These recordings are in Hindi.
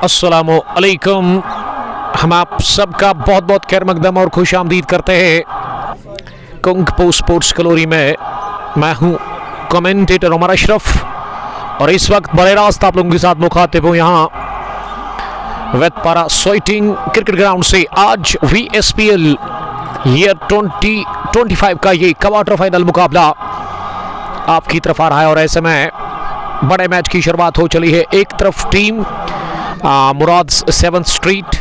अस्सलामु अलैकुम। हम आप सबका बहुत बहुत खैर मकदम और खुश आमदीद करते हैं कुंग स्पोर्ट्स कलोरी में। मैं हूं कमेंटेटर उमर अशरफ और इस वक्त बड़े रास्त आप लोगों के साथ मुखातिब हूं यहाँ वेतपारा सोइटिंग क्रिकेट ग्राउंड से। आज VSPL ईयर 2025 का ये क्वार्टर फाइनल मुकाबला आपकी तरफ आ रहा है और ऐसे में बड़े मैच की शुरुआत हो चली है। एक तरफ टीम मुराद 7th स्ट्रीट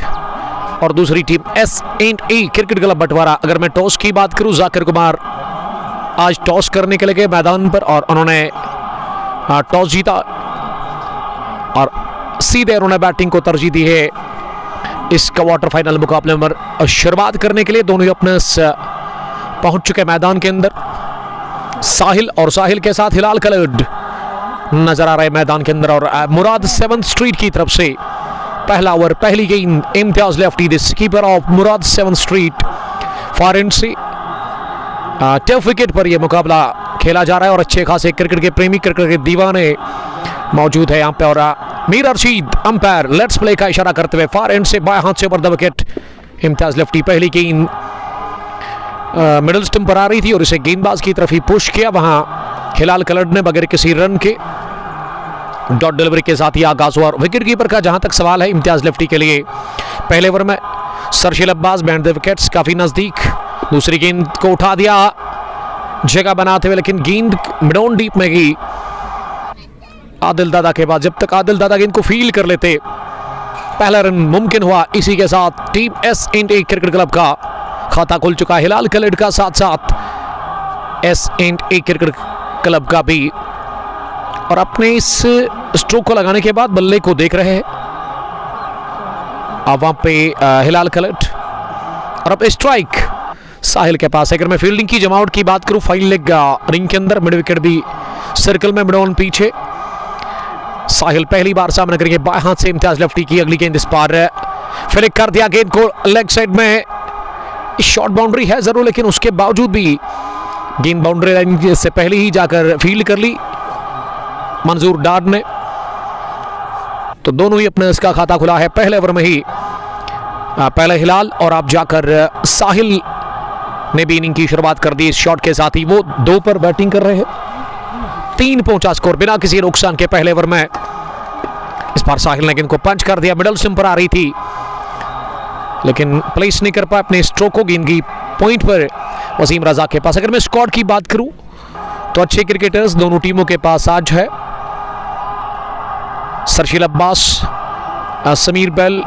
और दूसरी टीम S&E क्रिकेट क्लब बटवारा। अगर मैं टॉस की बात करूं, जाकिर कुमार आज टॉस करने के लिए मैदान पर और उन्होंने टॉस जीता और सीधे उन्होंने बैटिंग को तरजीह दी है। इस क्वार्टर फाइनल मुकाबले में शुरुआत करने के लिए दोनों ही अपने पहुंच चुके मैदान के अंदर। साहिल और साहिल के साथ हिलाल कलर्ड नजर आ रहे मैदान के अंदर और मुराद 7th स्ट्रीट की तरफ से पहला ओवर पहली गेंद Imtiaz lefty the keeper of Murad 7th street foreign से टफ विकेट पर यह मुकाबला खेला जा रहा है और अच्छे खासे क्रिकेट के प्रेमी, क्रिकेट के दीवाने मौजूद है यहाँ पे। और Mir Arshid umpire let's play का इशारा करते हुए फार एंड से बाएं हाथ से over the wicket Imtiaz lefty. पहली गेंद मिडल स्टंप पर आ रही थी और इसे गेंदबाज की तरफ ही पुश किया। वहां हिलाल कलर्ड ने बगैर किसी रन के डॉट डिलीवरी के साथ ही आगाज हुआ। विकेट कीपर का जहां तक सवाल है इम्तियाज लेफ्टी के लिए पहले ओवर में सरशील अब्बास बैंड द विकेट्स काफी नजदीक, दूसरी गेंद को उठा दिया जगह बनाते हुए, लेकिन गेंद मिडॉन डीप में गई आदिल दादा के बाद। जब तक आदिल दादा गेंद को फील कर लेते पहला रन मुमकिन हुआ। इसी के साथ टीम S&E क्रिकेट क्लब का खाता खुल चुका है हिलाल कलर्ड का, साथ साथ S&E क्रिकेट क्लब का भी। और अपने इस स्ट्रोक को लगाने के बाद बल्ले को देख रहे हैं अब वहां पे हिलाल कलर्ड और अब स्ट्राइक साहिल के पास है। अगर मैं फील्डिंग की जमावट की बात करूं, फाइन लेग रिंग के अंदर मिड विकेट भी सर्कल में मिडॉन पीछे। साहिल पहली बार सामने करके बाएं हाथ से इम्तियाज लेफ्टी की अगली गेंद इस पार फ्लिक कर दिया गेंद को लेग साइड में। शॉर्ट बाउंड्री है जरूर, लेकिन उसके बावजूद भी गेंद बाउंड्री लाइन से पहले ही जाकर फील्ड कर ली मंजूर डार ने। तो दोनों ही अपने इसका खाता खुला है पहले ओवर में ही। पहले हिलाल और आप जाकर साहिल ने भी इनिंग की शुरुआत कर दी। इस शॉट के साथ ही वो 2 पर बैटिंग कर रहे हैं। 3 पहुंचा स्कोर बिना किसी नुकसान के पहले ओवर में। इस बार साहिल ने गेंद को पंच कर दिया, मिडल स्टंप पर आ रही थी लेकिन प्लेस नहीं कर पाया अपने स्ट्रोक को। गेंद की पॉइंट पर वसीम रजा के पास। अगर मैं स्क्वाड की बात करूं तो अच्छे क्रिकेटर्स दोनों टीमों के पास आज है। सरशील अब्बास, समीर बेल,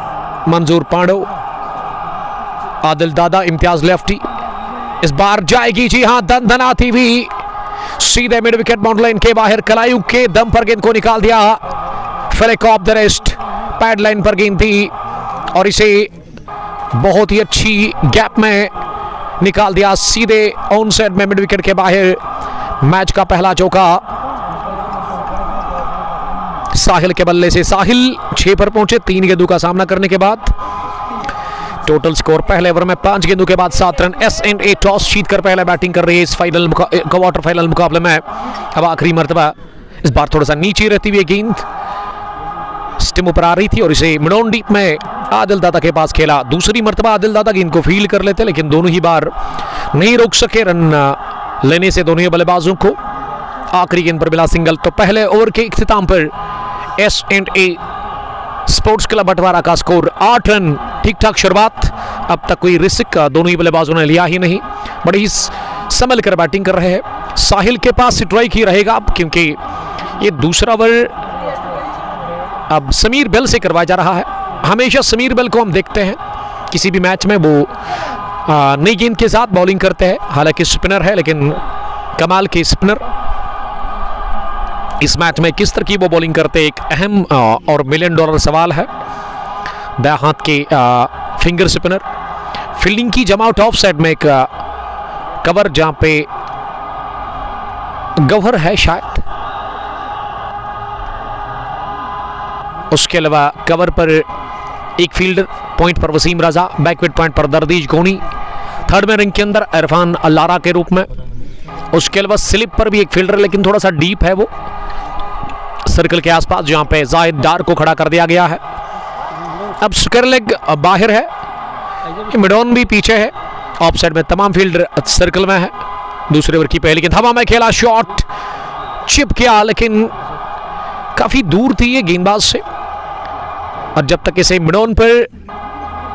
मंजूर पांडव, आदिल दादा, इम्तियाज लेफ्टी। इस बार जाएगी जी हां दनदनाती हुई सीधे मिड विकेट बाउंड्री लाइन के बाहर। कलायू के दम पर गेंद को निकाल दिया, flick of the rest pad line पर गेंद थी और इसे बहुत ही अच्छी गैप में निकाल दिया सीधे ऑन साइड में मिड विकेट के बाहर। मैच का पहला चौका साहिल के बल्ले से। साहिल 6 पर पहुंचे 3 गेंदों का सामना करने के बाद। टोटल स्कोर पहले ओवर में 5 गेंदों के बाद 7 रन। S&E टॉस जीत कर पहले बैटिंग कर रही है इस फाइनल क्वार्टर फाइनल मुकाबले में। अब आखिरी मर्तबा इस बार थोड़ा सा नीचे रहती हुई गेंद स्टिम ऊपर आ रही थी और इसे मिडॉन डीप में आदिल दादा के पास खेला। दूसरी मर्तबा आदिल दादा गेंद को फील्ड कर लेते लेकिन दोनों ही बार नहीं रोक सके रन लेने से दोनों ही बल्लेबाजों को। आखिरी गेंद पर मिला सिंगल। तो पहले ओवर के इख्तिताम पर S&E स्पोर्ट्स क्लब बटवारा का स्कोर 8 रन। ठीक ठाक शुरुआत, अब तक कोई रिस्क दोनों ही बल्लेबाजों ने लिया ही नहीं। बड़ी ही संभल कर बैटिंग कर रहे हैं। साहिल के पास स्ट्राइक ही रहेगा अब, क्योंकि ये दूसरा ओवर अब समीर बेल से करवाया जा रहा है। हमेशा समीर बेल को हम देखते हैं किसी भी मैच में वो नई गेंद के साथ बॉलिंग करते हैं। हालांकि स्पिनर है लेकिन कमाल के स्पिनर। इस मैच में किस तरह की वो बॉलिंग करते हैं एक अहम और $1 मिलियन सवाल है। दाएं हाथ के फिंगर स्पिनर। फील्डिंग की जमावट ऑफ साइड में एक कवर जहां पे गौहर है शायद, उसके अलावा कवर पर एक फील्डर, पॉइंट पर वसीम रजा, बैकविड पॉइंट पर दरदीज गोनी, थर्ड में रिंग के अंदर इरफान अल्लारा के रूप में। उसके अलावा स्लिप पर भी एक फील्डर लेकिन थोड़ा सा डीप है वो सर्कल के आसपास, जहां पे जाहिद डार को खड़ा कर दिया गया है। अब स्क्वायर लेग बाहर है, मिड ऑन भी पीछे है, ऑफ साइड में तमाम फील्डर सर्कल में है। दूसरे ओवर की पहली गेंद हवा में खेला, शॉट चिप किया लेकिन काफी दूर थी ये गेंदबाज से। और जब तक इसे मिड ऑन पर,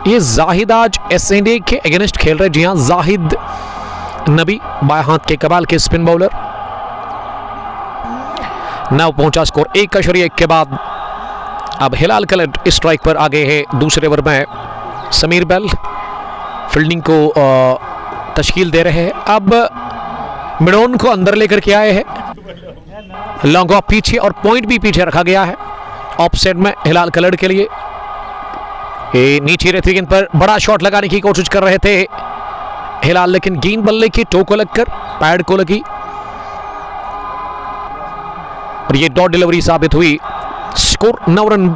ये जाहिद आज एसएनडी के अगेंस्ट खेल रहे। जी हां, जाहिद नबी बाएं हाथ के कमाल के स्पिन बॉलर। 9 पहुंचा स्कोर 1.1 के बाद। अब हिलाल कलर स्ट्राइक पर आगे है। दूसरे ओवर में समीर बेल फील्डिंग को तश्कील दे रहे हैं। अब मिड ऑन को अंदर लेकर के आए हैं, लॉन्ग ऑफ पीछे और पॉइंट भी पीछे रखा गया है ऑफ साइड में हिलाल कलर के लिए। ये नीचे रहती गेंद पर बड़ा शॉट लगाने की कोशिश कर रहे थे हिलाल, लेकिन गेंद बल्ले की टो को लगकर पैड को लगी और ये डॉट डिलीवरी साबित हुई। स्कोर 9 रन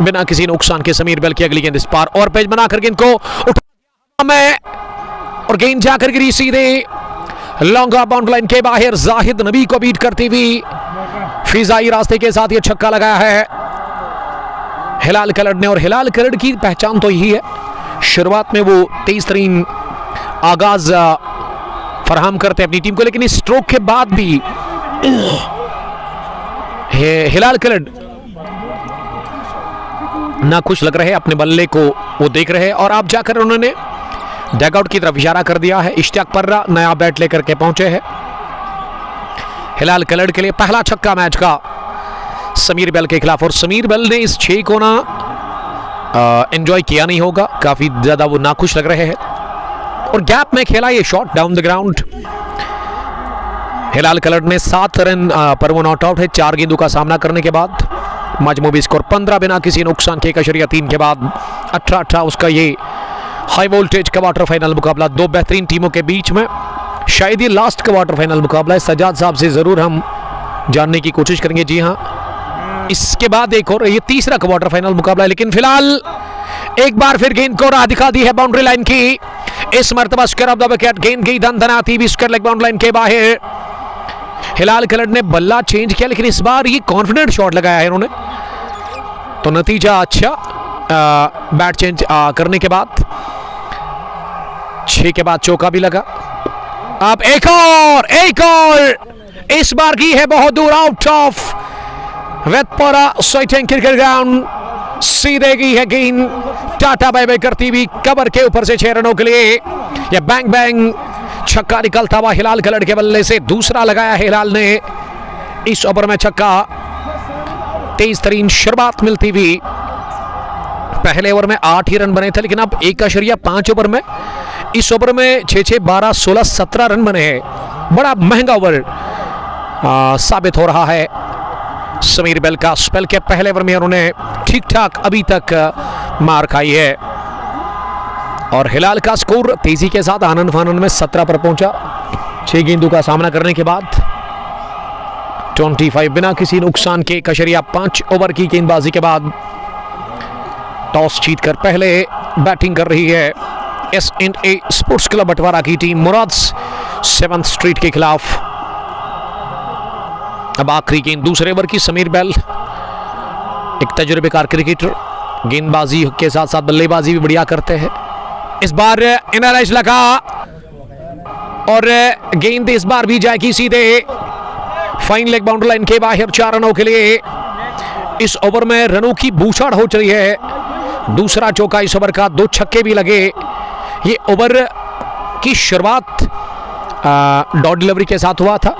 बिना किसी नुकसान के। समीर बेल की अगली गेंद इस पार और पेज बनाकर गेंद को उठा में और गेंद जाकर गिरी सीधे लॉन्ग ऑफ बाउंड्री लाइन के बाहर। जाहिद नबी को बीट करती हुई फिजाई रास्ते के साथ ये छक्का लगाया है हिलाल कलर ने। और हिलाल कलर की पहचान तो यही है, शुरुआत में वो तेज तरीन आगाज फराहम करते अपनी टीम को, लेकिन इस स्ट्रोक के बाद भी हिलाल कलर ना खुश लग रहे, अपने बल्ले को वो देख रहे और अब जाकर उन्होंने डगआउट की तरफ इशारा कर दिया है। इश्तियाक पर्रा नया बैट लेकर के पहुंचे हैं हिलाल कलर के लिए। पहला छक्का मैच का समीर बेल के खिलाफ, और समीर बेल ने इस 6 को ना एंजॉय किया नहीं होगा, काफी ज्यादा वो नाखुश लग रहे हैं और गैप में खेला ये shot down the ground. Hilal colour ने 7 रन पर वो नॉट आउट है 4 गेंदों का सामना करने के बाद। मजमूबी स्कोर 15 बिना किसी नुकसान के 1.3 के बाद 18-18 उसका ये हाई वोल्टेज क्वार्टर फाइनल मुकाबला दो बेहतरीन टीमों के बीच में। शायद ये लास्ट क्वार्टर फाइनल मुकाबला है। सजाद साहब से जरूर हम जानने की कोशिश करेंगे। जी हाँ, इसके बाद एक और ये तीसरा क्वार्टर फाइनल मुकाबला है, लेकिन फिलहाल एक बार फिर गेंद को राह दिखा दी है बाउंड्री लाइन की। इस मर्तबा स्क्वायर ऑफ द विकेट, गेंद गई धन-धनाती भी स्क्वायर लेग बाउंड्री लाइन के बाहर। हिलाल कलर ने बल्ला चेंज किया, लेकिन इस बार ये कॉन्फिडेंट शॉट लगाया है इन्होंने, तो नतीजा अच्छा। बैट चेंज करने के बाद 6 के बाद चौका भी लगा। अब एक और इस बार की है बहुत दूर, आउट ऑफ वेतपोरा सोइटेंग क्रिकेट ग्राउंड। सीधे गई है गेंद टाटा बाय बाय करती हुई कवर के ऊपर से 6 रनों के लिए। यह बैंग बैंग छक्का निकलता हुआ हिलाल कलर के बल्ले से। दूसरा लगाया हिलाल ने इस ओवर में छक्का। तेज तरीन शुरुआत मिलती हुई। पहले ओवर में 8 ही रन बने थे, लेकिन अब 1.5 ओवर में, इस ओवर में 6-6, 12, 16, 17 रन बने हैं। बड़ा महंगा ओवर साबित हो रहा है समीर बेल का। स्पेल के पहले ओवर में उन्होंने ठीक ठाक अभी तक मार खाई है और हिलाल का स्कोर तेजी के साथ आनंद फानंद में 17 पर पहुंचा 6 गेंदों का सामना करने के बाद। 25 बिना किसी नुकसान के 1.5 ओवर की गेंदबाजी के बाद टॉस जीतकर पहले बैटिंग कर रही है एस&ए स्पोर्ट्स क्लब बटवारा की टीम मुराद्स 7th स्ट्रीट के खिलाफ। अब आखिरी गेंद दूसरे ओवर की। समीर बेल एक तजुर्बेकार क्रिकेटर, गेंदबाजी के साथ साथ बल्लेबाजी भी बढ़िया करते हैं। इस बार एनालाइज लगा और गेंद इस बार भी जाएगी सीधे फाइन लेग बाउंड्री लाइन के बाहर 4 रनों के लिए। इस ओवर में रनों की बूछाड़ हो चली है। दूसरा चौका इस ओवर का, 2 छक्के भी लगे। ये ओवर की शुरुआत डॉट डिलीवरी के साथ हुआ था,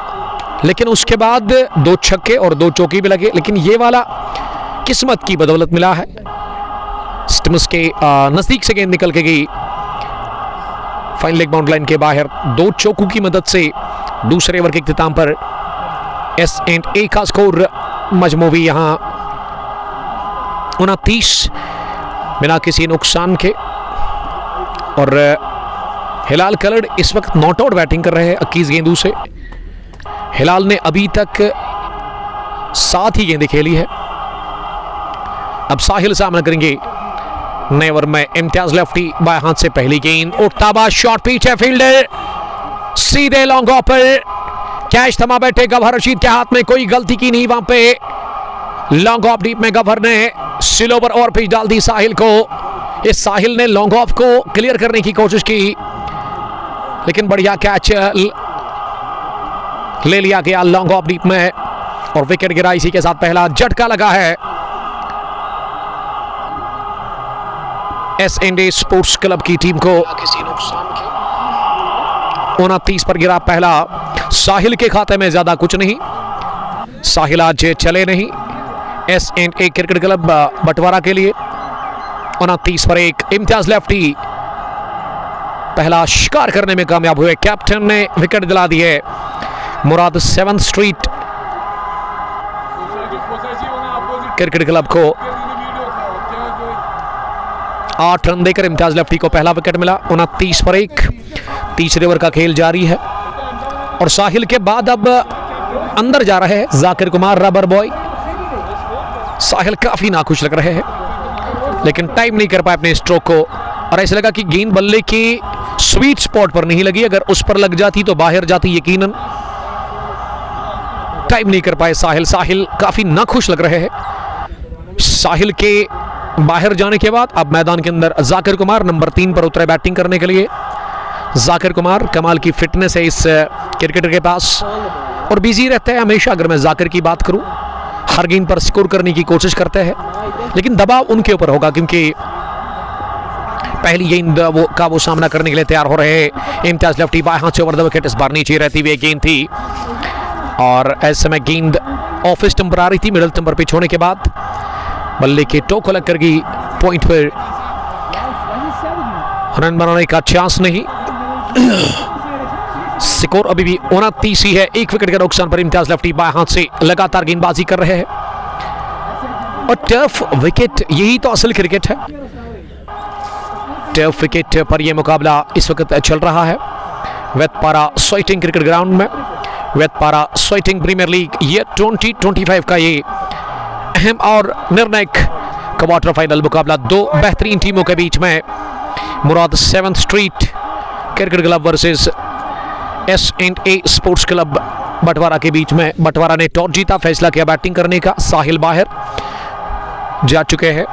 लेकिन उसके बाद 2 छक्के और 2 चौके भी लगे, लेकिन ये वाला किस्मत की बदौलत मिला है। स्टम्प्स के नजदीक से गेंद निकल के गई फाइन लेग बाउंड्री लाइन के बाहर। 2 चौकों की मदद से दूसरे ओवर के इख्तिताम पर एस&ए का स्कोर मजमूवी यहां 29 बिना किसी नुकसान के। और हिलाल कलर इस वक्त नॉट आउट बैटिंग कर रहे हैं 21 गेंदों से। हिलाल ने अभी तक 7 ही गेंदें खेली है। अब साहिल सामना करेंगे नए ओवर में। इम्तियाज लेफ्टी बाएं हाथ से पहली गेंद, उठता हुआ शॉट पीछे फील्डर सीधे लॉन्ग ऑफ पर कैच थमा बैठे गवहर रशीद के हाथ में। कोई गलती की नहीं वहां पे। लॉन्ग ऑफ डीप में गवहर ने स्लोवर ओवर पिच डाल दी साहिल को। इस साहिल ने लॉन्ग ऑफ को क्लियर करने की कोशिश की, लेकिन बढ़िया कैच ले लिया गया लॉन्ग ऑफ डीप में और विकेट गिरा। इसी के साथ पहला झटका लगा है एस&ए स्पोर्ट्स क्लब की टीम को। 29 पर गिरा पहला। साहिल के खाते में ज्यादा कुछ नहीं, साहिल आज चले नहीं एस&ए क्रिकेट क्लब बटवारा के लिए। 29 पर 1। इम्तियाज लेफ्टी पहला शिकार करने में कामयाब हुए। कैप्टन ने विकेट दिला दी है मुराद 7th स्ट्रीट क्रिकेट क्लब को। 8 रन देकर इम्तियाज लेफ्टी को पहला विकेट मिला। 29 पर 1। तीसरे ओवर का खेल जारी है और साहिल के बाद अब अंदर जा रहे हैं जाकिर कुमार रबर बॉय। साहिल काफी नाखुश लग रहे हैं, लेकिन टाइम नहीं कर पाए अपने स्ट्रोक को और ऐसा लगा कि गेंद बल्ले की स्वीट स्पॉट पर नहीं लगी, अगर उस पर लग जाती तो बाहर जाती यकीनन। टाइम नहीं कर पाए साहिल। साहिल काफी नाखुश लग रहे हैं। साहिल के बाहर जाने के बाद अब मैदान के अंदर जाकिर कुमार नंबर 3 पर उतरे बैटिंग करने के लिए। जाकिर कुमार कमाल की फिटनेस है इस क्रिकेटर के पास और बिजी रहते हैं हमेशा। अगर मैं जाकिर की बात करूं, हर गेंद पर स्कोर करने की कोशिश करते हैं, लेकिन दबाव उनके ऊपर होगा क्योंकि पहली गेंद वो सामना करने के लिए तैयार हो रहे हैं। इम्तियाज लेफ्टी बाएं हाथ से ओवर द विकेट। इस बार नीचे रहती हुई गेंद थी और ऐसे समय गेंद ऑफ स्टंप आ रही थी मिडिल स्टंप पिच होने के बाद। बल्ले के टो को लगकर गई पॉइंट पर। रन बनाने का चांस नहीं। स्कोर अभी भी 29 ही है। 1 विकेट के नुकसान पर इम्तियाज लेफ्टी बाएं हाथ से लगातार गेंदबाजी कर रहे हैं और टफ विकेट, यही तो असल क्रिकेट है। टफ विकेट पर यह मुकाबला इस वक्त चल रहा है वेतपारा स्वेटिंग क्रिकेट ग्राउंड में। वेतपारा स्वेटिंग प्रीमियर लीग ये 2025 का ये अहम और निर्णायक क्वार्टर फाइनल मुकाबला 2 बेहतरीन टीमों के बीच में। Murad 7th street cricket club versus एस&ए स्पोर्ट्स क्लब बटवारा के बीच में। बटवारा ने टॉस जीता, फैसला किया बैटिंग करने का। साहिल बाहर जा चुके हैं।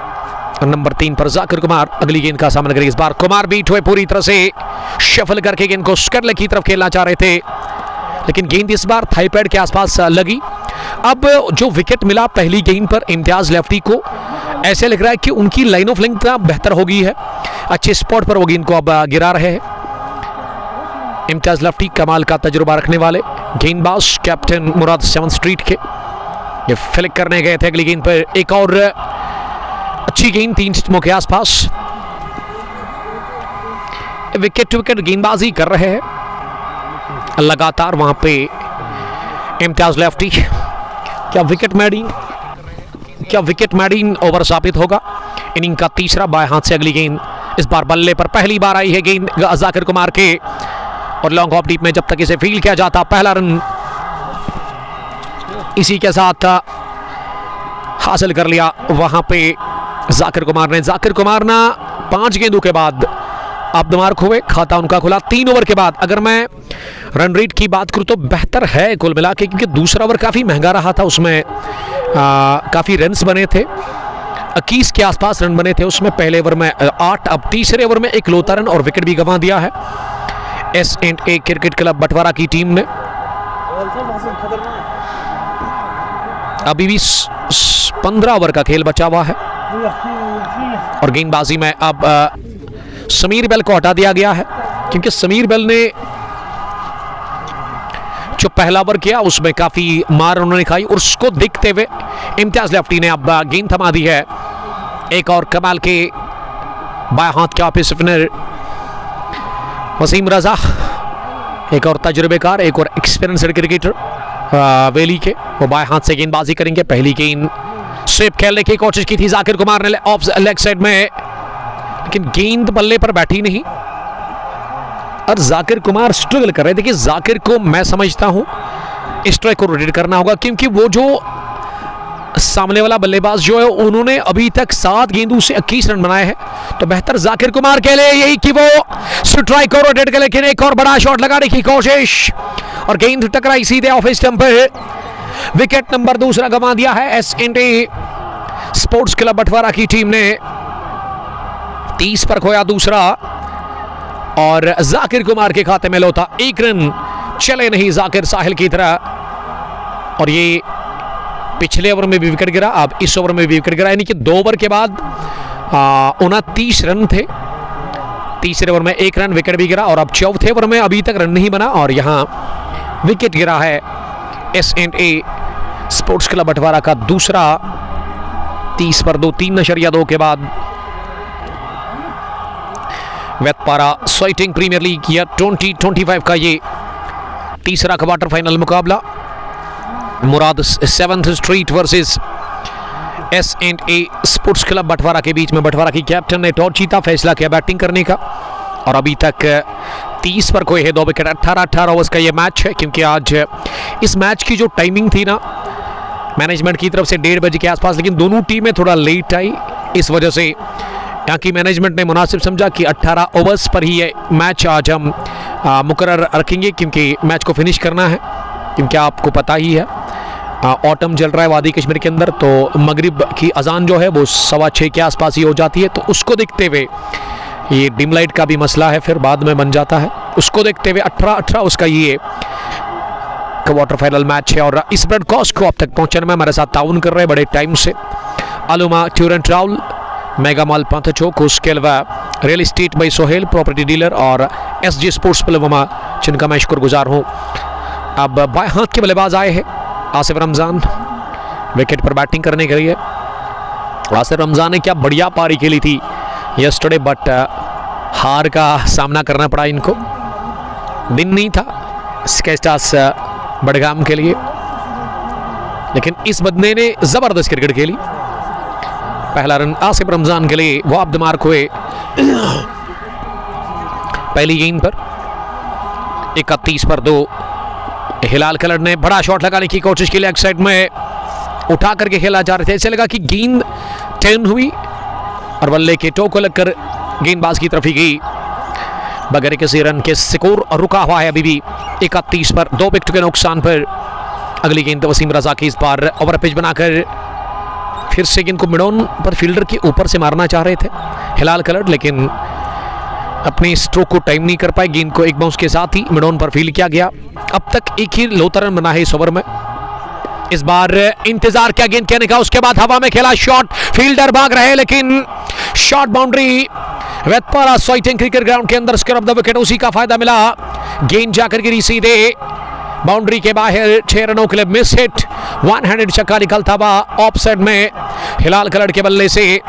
नंबर 3 पर जाकिर कुमार अगली गेंद का सामना करेंगे। इस बार कुमार बीट हुए पूरी तरह से, शफल करके गेंद को स्कर्ले की तरफ खेलना चाह रहे थे, लेकिन गेंद इस बार थाई पैड के आसपास लगी। अब जो विकेट मिला पहली गेंद पर इम्तियाज लेफ्टी को, ऐसे लग रहा है कि उनकी लाइन ऑफ लेंथ बेहतर हो गई है। अच्छे स्पॉट पर वो गेंद को अब गिरा रहे हैं। इम्तियाज लेफ्टी कमाल का तजुर्बा रखने वाले गेंदबाज कैप्टन मुराद 7th स्ट्रीट के, ये फ्लिक करने गए थे अगली गेंद पर। एक और अच्छी गेंद 3 स्टंपों के आसपास। विकेट टू विकेट गेंदबाजी कर रहे हैं लगातार वहां पे इम्तियाज लेफ्टी। क्या विकेट मैडिंग ओवर साबित होगा। इनिंग का तीसरा बाएं हाथ से अगली गेंद। इस बार बल्ले पर पहली बार आई है गेंद जाकिर कुमार के और लॉन्ग ऑफ डीप में जब तक इसे फील्ड किया जाता पहला रन इसी के साथ हासिल कर लिया वहां पे जाकिर कुमार ने। जाकिर कुमार ना 5 गेंदों के बाद आप मार्क हुए, खाता उनका खुला 3 ओवर के बाद। अगर मैं रन रेट की बात करूं तो बेहतर है कुल मिला के, क्योंकि दूसरा ओवर काफी महंगा रहा था, उसमें काफी रन्स बने थे। 21 के आसपास रन बने थे उसमें। पहले ओवर में 8, अब तीसरे ओवर में एक लोता रन और विकेट भी गंवा दिया है एस&ए क्रिकेट क्लब बटवारा की टीम ने। अभी भी 15 ओवर का खेल बचा हुआ है और गेंदबाजी में अब समीर बेल को हटा दिया गया है, क्योंकि समीर बेल ने जो पहला ओवर किया उसमें काफी मार उन्होंने खाई और उसको देखते हुए इम्तियाज लेफ्टी ने अब गेंद थमा दी है। एक और कमाल के बाएं हाथ के ऑफ स्पिनर वसीम रजा, एक और तजुर्बेकार, एक और एक्सपीरियंस्ड क्रिकेटर वेली के, वो बाएं हाथ से गेंदबाजी करेंगे। पहली गेंद स्वीप खेलने की कोशिश की थी जाकिर कुमार ने ऑफ लेग साइड में, लेकिन गेंद बल्ले पर बैठी नहीं और जाकिर कुमार स्ट्रगल कर रहे। देखिए जाकिर को मैं समझता हूं स्ट्राइक को रोटेट करना होगा, क्योंकि वो जो सामने वाला बल्लेबाज जो है उन्होंने अभी तक 7 गेंदों से 21 रन बनाए हैं, तो बेहतर जाकिर कुमार के लिए यही कि वो स्ट्राइक को रोटेट करे। लेकिन एक और बड़ा शॉट लगाने की कोशिश और गेंद टकराई सीधे ऑफ स्टंप पर। विकेट नंबर दूसरा गंवा दिया है एस&ए स्पोर्ट्स क्लब बटवारा की टीम ने 30 पर खोया दूसरा और जाकिर कुमार के खाते में लौटा 1 रन। चले नहीं जाकिर साहिल की तरह और ये पिछले ओवर में भी विकेट गिरा, अब इस ओवर में भी विकेट गिरा, यानी कि 2 ओवर के बाद 29 रन थे। तीसरे ओवर में 1 रन विकेट भी गिरा और अब चौथे ओवर में अभी तक रन नहीं बना और यहां विकेट गिरा है S&A स्पोर्ट्स क्लब बटवारा का दूसरा। 30 पर 2, 3.2 के बाद वेतपारा स्वेटिंग प्रीमियर लीग या 2025 का ये तीसरा क्वार्टर फाइनल मुकाबला मुराद 7th street versus S&A sports club Batwara के बीच में। बटवारा की कैप्टन ने टॉस जीता, फैसला किया बैटिंग करने का और अभी तक 30 पर कोई है 2 विकेट। 18 ओवर्स का ये मैच है क्योंकि आज इस मैच की जो टाइमिंग थी ना मैनेजमेंट की तरफ से 1:30 बजे के आसपास, लेकिन दोनों टीमें थोड़ा लेट आई, इस वजह से यहाँ की मैनेजमेंट ने मुनासिब समझा कि 18 ओवर्स पर ही ये मैच आज हम मुकर्रर रखेंगे क्योंकि मैच को फिनिश करना है। क्योंकि आपको पता ही है ऑटम चल रहा है वादी कश्मीर के अंदर, तो मगरिब की अजान जो है वो 6:15 के आसपास ही हो जाती है, तो उसको देखते हुए ये डिम लाइट का भी मसला है, फिर बाद में बन जाता है, उसको देखते हुए 18 उसका ये क्वार्टर फाइनल मैच है। और इस ब्रॉडकास्ट को अब तक पहुंचने में हमारे साथ ताउन कर रहे हैं बड़े टाइम से अलुमा tour and travel, mega mall Panthachowk, उसके अलावा real estate by Sohail property dealer और SG स्पोर्ट्स पुलवामा, जिनका मैं शुक्रगुजार हूँ। अब बाएं हाथ के बल्लेबाज आए हैं आसिफ रमजान विकेट पर बैटिंग करने के लिए। आसिफ रमजान ने क्या बढ़िया पारी खेली थी यस्टरडे, बट हार का सामना करना पड़ा इनको। दिन नहीं था स्केस्टास बड़गाम के लिए, लेकिन इस बंदे ने जबरदस्त क्रिकेट खेली। पहला रन आसिफ रमजान के लिए, वो अब मार्क हुए पहली गेंद पर। 31 पर 2 हिलाल कलर ने बड़ा शॉट लगाने की कोशिश की, लेग साइड में उठा करके खेला जा रहा था, ऐसे लगा कि गेंद टर्न हुई और बल्ले के टो को लगकर गेंदबाज की तरफ ही गई। बगैर किसी रन के स्कोर रुका हुआ है अभी भी 31 पर 2 विकेट के नुकसान पर। अगली गेंद वसीम रजा की, इस बार ओवर पिच बनाकर फिर से गेंद को मिडॉन पर फील्डर के ऊपर से मारना चाह रहे थे हिलाल कलर, लेकिन अपने स्ट्रोक को टाइम नहीं कर पाए। गेंद को एक बाउंस के साथ ही मिडॉन पर फील्ड किया गया। अब तक एक ही लौता रन बना है इस ओवर में। इस बार इंतजार किया गेंद कहने का, उसके बाद हवा में खेला शॉट, फील्डर भाग रहे लेकिन शॉट बाउंड्री। वेतपारा स्वेटिंग क्रिकेट ग्राउंड के अंदर स्क्वायर ऑफ द विकेट, उसी का फायदा मिला। गेंद जाकर गिरी सीधे बाउंड्री के बाहर, 6 रनों के लिए मिस हिट। 1 हैंडेड छक्का निकलता हुआ ऑफ साइड में हिलाल कलर के बल्ले से।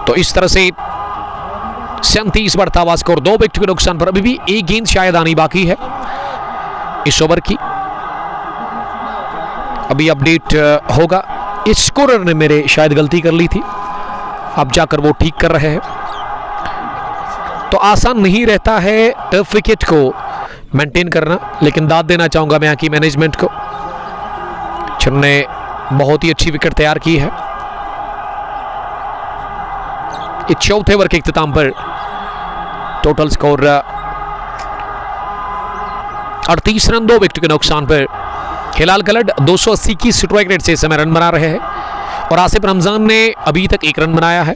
तो इस तरह से 37 बढ़ता हुआ स्कोर, 2 विकेट के नुकसान पर। अभी भी एक गेंद शायद आनी बाकी है इस ओवर की, अभी अपडेट होगा। इस स्कोरर ने मेरे शायद गलती कर ली थी, अब जाकर वो ठीक कर रहे हैं। तो आसान नहीं रहता है टफ विकेट को मेंटेन करना, लेकिन दाद देना चाहूंगा मैं यहाँ की मैनेजमेंट को, जिन्होंने बहुत ही अच्छी विकेट तैयार की है। इस चौथे ओवर के इख्तिताम पर टोटल स्कोर 38 रन 2 विकेट के नुकसान पर। हिलाल कलर 280 की स्ट्राइक रेट से इस समय रन बना रहे हैं और आसिफ रमजान ने अभी तक 1 रन बनाया है।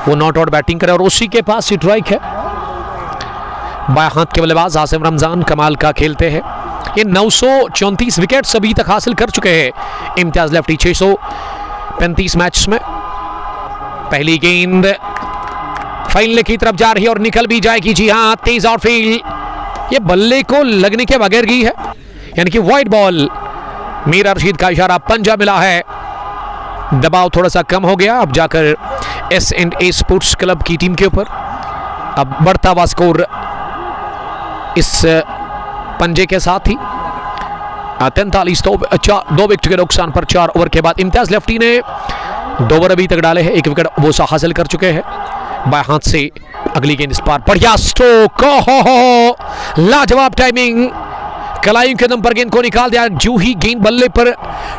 वो नॉट आउट बैटिंग करे और उसी के पास स्ट्राइक है। बाएं हाथ के बल्लेबाज आसिफ रमजान कमाल का खेलते हैं। ये 934 विकेट्स अभी तक हासिल कर चुके हैं इम्तियाज लेफ्टी 635 मैच में। पहली गेंद फाइनल की तरफ जा रही है और निकल भी जाएगी, जी हां, तेज आउटफील्ड। ये बल्ले को लगने के बगैर गई है, यानी कि वाइड बॉल। मीरा रशीद का इशारा, पंजा मिला है, दबाव थोड़ा सा कम हो गया अब जाकर S&A स्पोर्ट्स क्लब की टीम के ऊपर। अब बढ़ता हुआ स्कोर इस पंजे के साथ ही 43 2 विकेट के नुकसान पर 4 ओवर के बाद। इम्तियाज लेफ्टी ने 2 ओवर अभी तक डाले हैं, 1 विकेट वो हासिल कर चुके हैं। बाएं हाथ से अगली गेंद, इस पार बढ़िया स्ट्रोक, हो लाजवाब टाइमिंग, कलाइयों के दम पर गेंद को निकाल दिया। जो ही गेंद बल्ले पर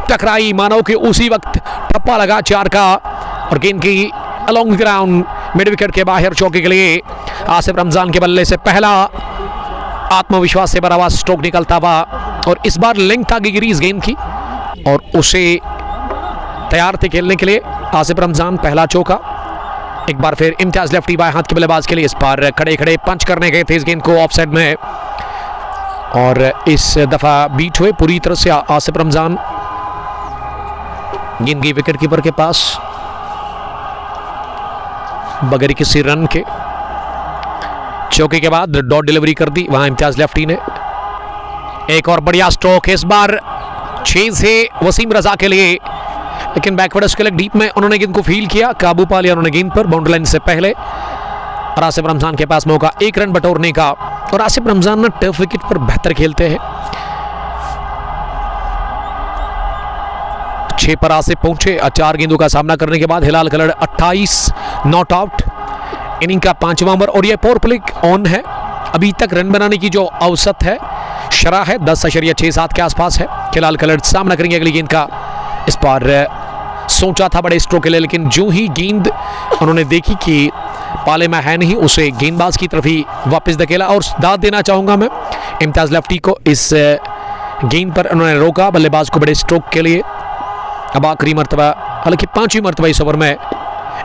टकराई, मानो कि उसी वक्त ठप्पा लगा 4 का और गेंद की अलोंग ग्राउंड मिड विकेट के बाहर चौके के लिए आसिफ रमजान के बल्ले से पहला आत्मविश्वास से भरा हुआ स्ट्रोक निकलता हुआ और इस बार लेंथ आगे गिरी इस गेंद की और उसे तैयार थे खेलने के लिए आसिफ रमजान। पहला चौका। एक बार फिर इम्तियाज लेफ्टी बाएं हाथ के बल्लेबाज के लिए इस बार खड़े खड़े पंच करने गए थे इस गेंद को ऑफ साइड में और इस दफा बीट हुए पूरी तरह से आसिफ रमजान। गेंद गई विकेट कीपर के पास बगैर किसी रन के। चौके के बाद डॉट डिलीवरी कर दी वहां इम्तियाज लेफ्टी ने। एक और बढ़िया स्ट्रोक इस बार 6 से वसीम रजा के लिए, लेकिन बैकवर्ड स्क्वायर डीप में उन्होंने गेंद को फील किया, काबू पा लिया उन्होंने गेंद पर बाउंड्री लाइन से पहले। और आसिफ रमजान के पास मौका 1 रन बटोरने का और आसिफ रमजान ना टफ विकेट पर बेहतर खेलते हैं। 6 पर आसिफ पहुंचे 4 गेंदों का सामना करने के बाद। हिलाल कलर 28 नॉट आउट, इनिंग का 5वां ओवर और यह पावर प्ले ऑन है। अभी तक रन बनाने की जो औसत है शरा है 10.67 के आसपास है। हिलाल कलर सामना करेंगे अगली गेंद का। इस बार सोचा था बड़े स्ट्रोक के लिए, लेकिन जो ही गेंद उन्होंने देखी कि पाले में है नहीं, उसे गेंदबाज की तरफ ही वापस धकेला। और दाद देना चाहूंगा मैं इम्तियाज लेफ्टी को, इस गेंद पर उन्होंने रोका बल्लेबाज को बड़े स्ट्रोक के लिए। अब आखिरी मरतबा, हालांकि 5वीं मरतबा इस ओवर में,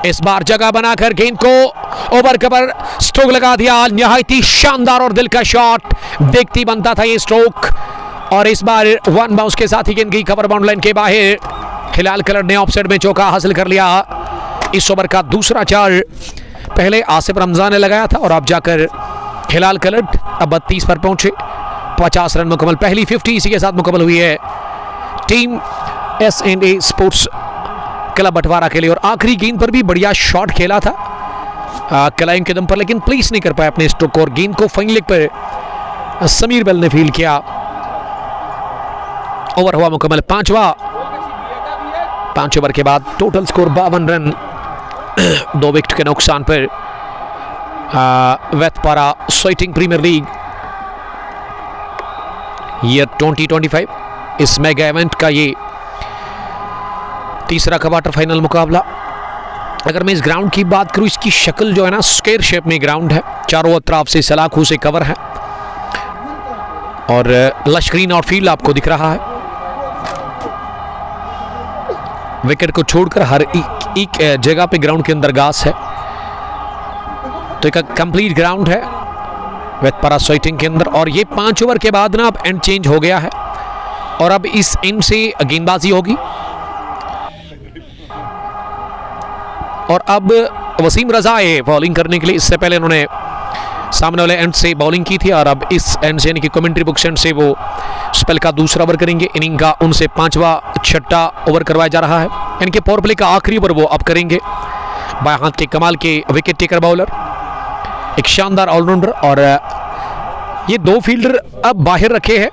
इस बार जगह बनाकर गेंद को ओवर कवर स्ट्रोक लगा दिया। निहायत ही शानदार और दिल का शॉट, देखती बनता था ये स्ट्रोक। और इस बार 1 बाउंस के साथ ही गेंद गई कवर बाउंड्री लाइन के बाहर। हिलाल कलर ने ऑफ साइड में चौका हासिल कर लिया। इस ओवर का दूसरा 4 पहले आसिफ रमजान ने लगाया था और अब जाकर हिलाल कलर अब 32 पर पहुंचे। 50 रन मुकम्मल, पहली 50 इसी के साथ मुकम्मल हुई है team S&A sports club Batwara के लिए। और आखिरी गेंद पर भी बढ़िया शॉट खेला था कलाइम के दम पर, लेकिन प्लेस नहीं कर पाया अपने स्ट्रोक को और गेंद को फाइन लेग पर समीर बेल ने फील किया। ओवर हुआ मुकम्मल 5वां। 5 ओवर के बाद टोटल स्कोर 52 रन 2 विकेट के नुकसान पर। वेतपारा स्वेटिंग प्रीमियर लीग ईयर 2025 इस मेगा इवेंट का ये तीसरा क्वार्टर फाइनल मुकाबला। अगर मैं इस ग्राउंड की बात करूं, इसकी शक्ल जो है ना स्क्वायर शेप में ग्राउंड है, चारों तरफ से सलाखों से कवर है और लश ग्रीन आउटफील्ड आपको दिख रहा है। विकेट को छोड़कर हर एक जगह पे ग्राउंड के अंदर घास है, तो एक कंप्लीट ग्राउंड है वेतपारा स्वेटिंग के अंदर। और ये 5 ओवर के बाद ना अब एंड चेंज हो गया है और अब इस एंड से गेंदबाजी होगी। और अब वसीम रजा है बॉलिंग करने के लिए। इससे पहले उन्होंने सामने वाले एंड से बॉलिंग की थी और अब इस एंड से यानी कि कमेंट्री बुक्स एंड से वो स्पेल का दूसरा ओवर करेंगे। इनिंग का उनसे 5वां 6ठा ओवर करवाया जा रहा है, यानी कि पावर प्ले का आखिरी ओवर वो अब करेंगे। बाएं हाथ के कमाल के विकेट टेकर बॉलर, एक शानदार ऑलराउंडर। और ये 2 फील्डर अब बाहर रखे हैं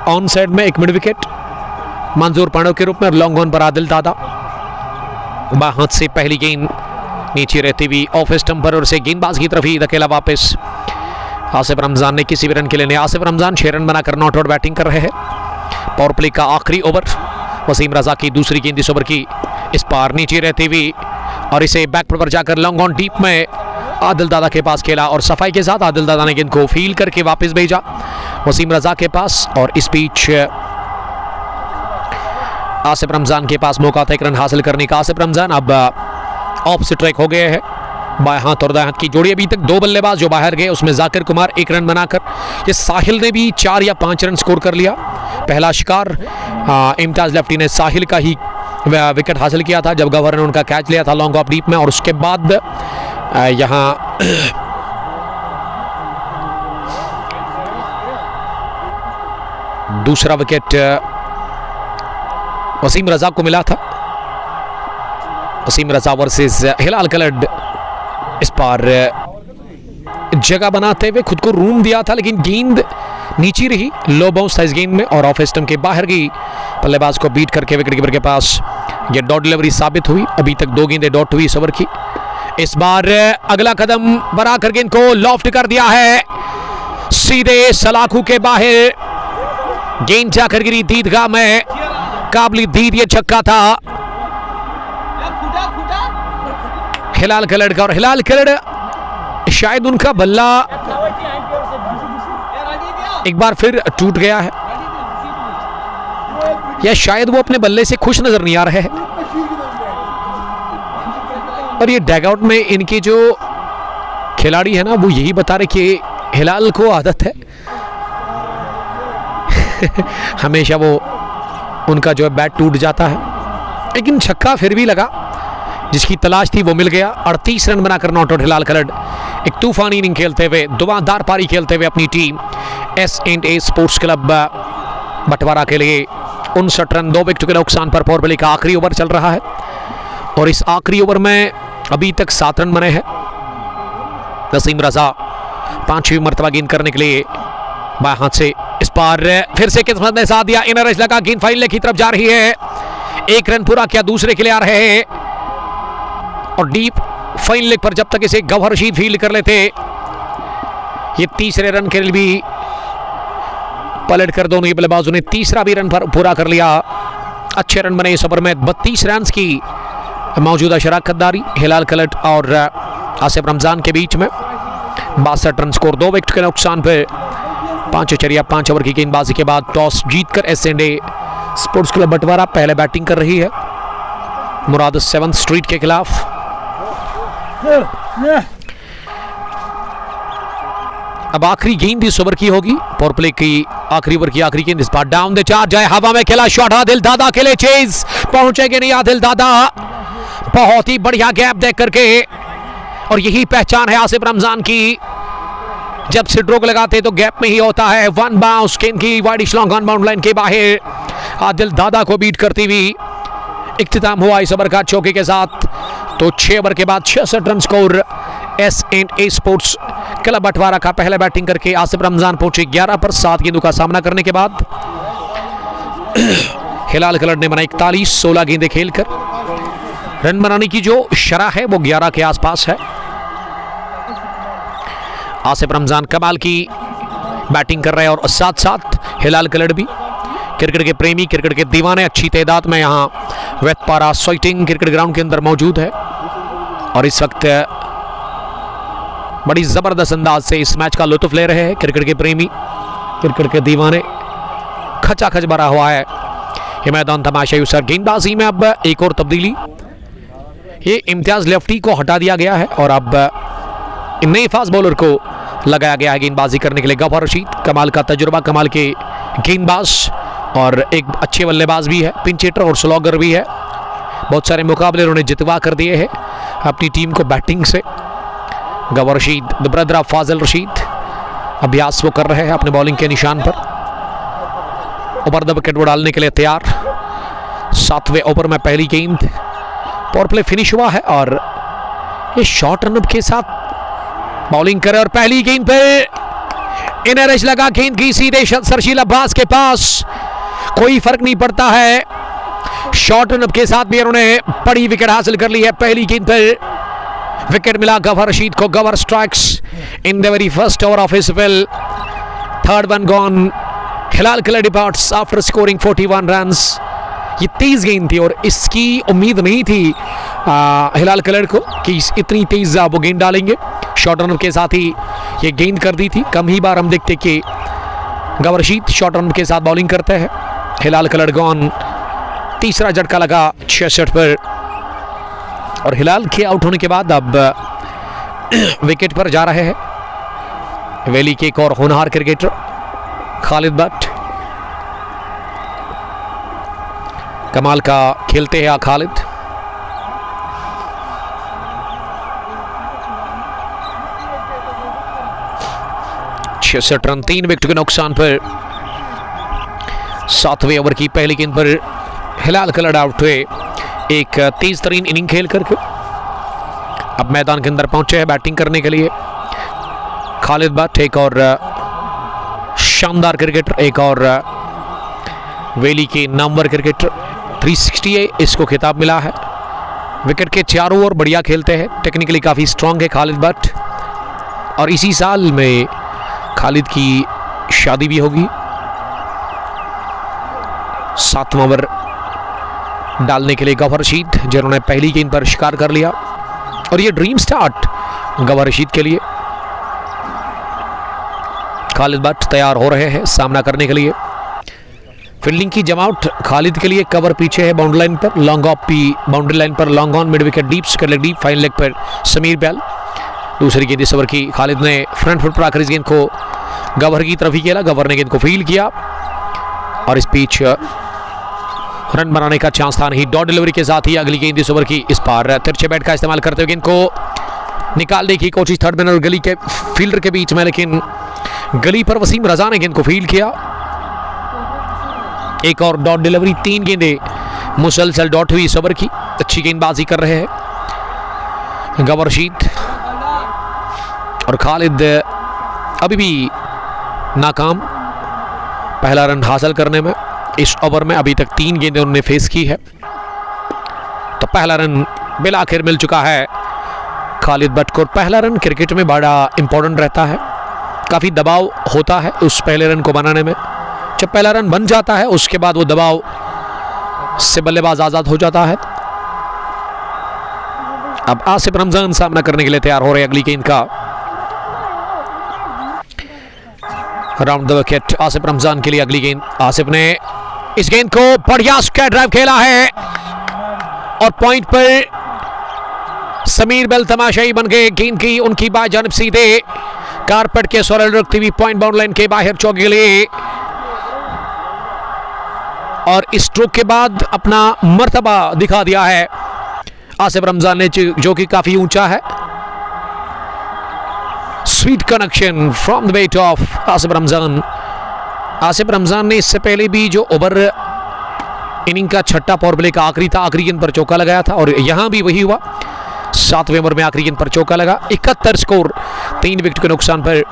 ऑन साइड में, एक मिड विकेट मंजूर पांडव के रूप में और लॉन्ग ऑन पर आदिल दादा। बाएं हाथ से पहली गेंद नीचे रहती हुई ऑफ स्टंप पर और उसे गेंदबाज की तरफ ही धकेला वापस। आसिफ रमजान ने किसी भी रन के लिए नहीं। आसिफ रमजान 6 रन बनाकर नॉट आउट बैटिंग कर रहे हैं। पावर प्ले का आखिरी ओवर, वसीम रजा की दूसरी गेंद इस ओवर की, इस पार नीचे रहती हुई और इसे बैक पर जाकर लॉन्ग ऑन डीप में आदिल दादा के पास खेला और सफाई के साथ आदिल दादा ने गेंद को फील करके वापस भेजा वसीम रजा के पास। और इस बीच आसिफ रमजान के पास मौका था 1 रन हासिल करने का। आसिफ रमजान अब ऑफ स्ट्राइक हो गए हैं। बाएं हाथ और दाएं हाथ की जोड़ी, अभी तक 2 बल्लेबाज जो बाहर गए उसमें जाकिर कुमार 1 रन बनाकर, ये साहिल ने भी 4 या 5 रन स्कोर कर लिया। पहला शिकार इम्तियाज लेफ्टी ने साहिल का ही विकेट हासिल किया था जब गवर्नर ने उनका कैच लिया था लॉन्ग ऑफ डीप में। और उसके बाद यहाँ दूसरा विकेट वसीम रजा को मिला था। वसीम रजा वर्सेस हिलाल कलर। इस बार जगह बनाते हुए खुद को रूम दिया था, लेकिन गेंद नीचे रही, लो बाउंस था इस गेंद में और ऑफ स्टंप के बाहर गई। बल्लेबाज को बीट करके विकेट कीपर के पास ये डॉट डिलीवरी साबित हुई। अभी तक 2 गेंदें डॉट हुई इस ओवर की। इस बार अगला कदम बढ़ाकर गेंद को लॉफ्ट कर दिया है सीधे सलाखों के बाहर। गेंद जाकर गिरी दीदगाह में, काबिल दीद ये छक्का था हिलाल कलर का। और हिलाल कलर शायद उनका बल्ला एक बार फिर टूट गया है, या शायद वो अपने बल्ले से खुश नजर नहीं आ रहे हैं। और ये डैगआउट में इनके जो खिलाड़ी है ना, वो यही बता रहे कि हिलाल को आदत है हमेशा वो उनका जो है बैट टूट जाता है, लेकिन छक्का फिर भी लगा, जिसकी तलाश थी वो मिल गया। 38 रन बनाकर नॉट आउट हिलाल खलड़। एक तूफानी इनिंग खेलते हुए, धुआंधार पारी खेलते हुए अपनी team S&A sports club Batwara के लिए 59 रन 2 विकेट के नुकसान पर पावर प्ले का आखिरी ओवर चल रहा है। और इस आखिरी ओवर में अभी तक 7 रन बने हैं। नसीम रजा 5वीं मरतबा गेंद करने के लिए बाएं हाथ से, इस बार फिर से किस्मत ने साथ दिया, इनर एज लगा, गेंद फाइनल की तरफ जा रही है। 1 रन पूरा किया, दूसरे के लिए आ रहे हैं और डीप फाइन लेग पर जब तक इसे गौहर रशीद फील्ड कर लेते, ये तीसरे रन के लिए भी पलट कर दोनों बल्लेबाजों ने तीसरा भी रन पर पूरा कर लिया। अच्छे रन बने इस ओवर में। 32 रन की मौजूदा शराकतदारी हिलाल खलड़ और आसिफ रमजान के बीच में। 62 रन स्कोर, 2 विकेट के नुकसान पर 5 ओवर की गेंदबाजी के बाद टॉस जीतकर S&A स्पोर्ट्स क्लब बटवारा पहले बैटिंग कर रही है मुराद 7th स्ट्रीट के खिलाफ। अब आखिरी गेंद इस ओवर की होगी, पावर प्ले की आखिरी ओवर की आखिरी गेंद। इस बार डाउन द चार्ज जाए, हवा में खेला शॉट, आदिल दादा के लिए चेज, पहुंचेंगे नहीं आदिल दादा, बहुत ही बढ़िया गैप देख करके। और यही पहचान है आसिफ रमजान की, जब स्ट्रोक लगाते तो गैप में ही होता है। 1 बाउंस गेंद की wide long on bound line के बाहर, आदिल दादा को बीट करती हुई इख्तिताम हुआ इस ओवर का चौके के साथ। तो 6 ओवर के बाद 66 run score. S&A sports club बटवारा का पहले बैटिंग करके आसिफ रमजान पहुंचे 11 पर 7 गेंदों का सामना करने के बाद। हिलाल खलड़ ने बनाई 41, 16 गेंदें खेलकर। रन बनाने की जो शरह है वो 11 के आसपास है। आसिफ रमजान कमाल की बैटिंग कर रहे हैं और साथ साथ हिलाल खलड़ भी। क्रिकेट के प्रेमी, क्रिकेट के दीवाने अच्छी तादाद में यहाँ वेतपारा सोइटिंग क्रिकेट ग्राउंड के अंदर मौजूद है और इस वक्त बड़ी जबरदस्त अंदाज से इस मैच का लुत्फ ले रहे हैं। क्रिकेट के प्रेमी, क्रिकेट के दीवाने, खचाखच भरा हुआ है ये मैदान तमाशाई। सर गेंदबाजी में अब एक और तब्दीली, ये इम्तियाज लेफ्टी को हटा दिया गया है और अब नए फास्ट बॉलर को लगाया गया है गेंदबाजी करने के लिए। गौहर रशीद कमाल का तजुर्बा, कमाल के गेंदबाज और एक अच्छे बल्लेबाज भी है, पिंच हिटर और स्लॉगर भी है। बहुत सारे मुकाबले उन्होंने जितवा कर दिए हैं अपनी टीम को बैटिंग से। Gauhar Rashid, the brother of Fazil Rashid, अभ्यास वो कर रहे हैं अपने बॉलिंग के निशान पर। ओवर द विकेट वो डालने के लिए तैयार। 7वें ओवर में पहली गेंद, पावर प्ले फिनिश हुआ है और ये शॉर्ट रन के साथ बॉलिंग करे और पहली गेंद पे इनर एज लगा, गेंद की सीधे सरशील अब्बास के पास, कोई फर्क नहीं पड़ता है। शॉर्ट रन के साथ भी उन्होंने बड़ी विकेट हासिल कर ली है। पहली गेंद पर विकेट मिला गौहर रशीद को। Gauhar strikes in the very first over of his spell. 3rd one gone. Hilal Khalad departs after scoring 41 runs. ये तेज गेंद थी और इसकी उम्मीद नहीं थी हिलाल खलड़ को कि इतनी तेज वो गेंद डालेंगे। शॉर्ट रन के साथ ही ये गेंद कर दी थी। कम ही बार हम देखते कि गौहर रशीद शॉर्ट रन के साथ बॉलिंग करते हैं। हिलाल खलड़ गॉन। तीसरा झटका लगा 66 पर और हिलाल के आउट होने के बाद अब विकेट पर जा रहे हैं वैली के एक और होनहार क्रिकेटर खालिद भट्ट। कमाल का खेलते हैं खालिद। रन 3 विकेट के नुकसान पर 7वें ओवर की पहली गेंद पर हिलाल खलड़ आउट हुए एक तेज तरीन इनिंग खेल करके। अब मैदान के अंदर पहुंचे हैं बैटिंग करने के लिए खालिद भट्ट, एक और शानदार क्रिकेटर, एक और वैली के नामवर क्रिकेटर। 360 इसको खिताब मिला है। विकेट के चारों ओर बढ़िया खेलते हैं, टेक्निकली काफ़ी स्ट्रांग है खालिद भट्ट और इसी साल में खालिद की शादी भी होगी। 7वां ओवर डालने के लिए गौहर रशीद, जिन्होंने पहली गेंद पर शिकार कर लिया और ये ड्रीम स्टार्ट गौहर रशीद के लिए। खालिद भट्ट तैयार हो रहे हैं सामना करने के लिए। फील्डिंग की जमावट खालिद के लिए, कवर पीछे है बाउंड्री लाइन पर, लॉन्ग ऑफ भी बाउंड्री लाइन पर, long on, mid wicket deep, square leg deep, fine leg पर समीर बैल। दूसरी गेंद इस ओवर की, खालिद ने फ्रंट फुट पर आकर इस गेंद को गवर की तरफ ही खेला, गवर ने गेंद को फील्ड किया और इस पिच रन बनाने का चांस था नहीं। डॉट डिलीवरी के साथ ही अगली गेंद इस ओवर की, इस बार तिरछे बैट का इस्तेमाल करते हुए गेंद को निकालने की कोशिश थर्ड मैन और गली के फील्डर के बीच में, लेकिन गली पर वसीम रजा ने गेंद को फील्ड किया। एक और डॉट डिलीवरी, 3 गेंदें मुसलसल डॉट हुई इस ओवर की। अच्छी गेंदबाजी कर रहे हैं गवर रशीद और खालिद अभी भी नाकाम पहला रन हासिल करने में। इस ओवर में अभी तक 3 गेंदें उन्होंने फेस की है, तो पहला रन बिल आखिर मिल चुका है खालिद भट्ट को। पहला रन क्रिकेट में बड़ा इंपॉर्टेंट रहता है, काफ़ी दबाव होता है उस पहले रन को बनाने में। जब पहला रन बन जाता है उसके बाद वो दबाव से बल्लेबाज आज़ाद हो जाता है। अब आसिफ रमजान सामना करने के लिए तैयार हो रहे हैं अगली गेंद का। Round the wicket Asif Ramzan के लिए अगली गेंद। आसिफ ने इस गेंद को बढ़िया स्क्वायर ड्राइव खेला है और पॉइंट पर समीर बेल तमाशाई बन गए। गेंद की उनकी बाएं जानिब सीधे कारपेट के सोरेल रखती हुई पॉइंट बाउंड लाइन के बाहर चौके के लिए, और इस स्ट्रोक के बाद अपना मर्तबा दिखा दिया है आसिफ रमजान ने, जो कि काफी ऊंचा है। Sweet connection from the weight of Asif Ramzan. Asif Ramzan ने इससे पहले भी जो ओवर इनिंग का छठा पावर प्ले का आखिरी था, आखिरी गेंद पर चौका लगाया था और यहां भी वही हुआ। 7वें ओवर में आखिरी गेंद पर चौका लगा। 71 स्कोर, 3 विकेट के नुकसान पर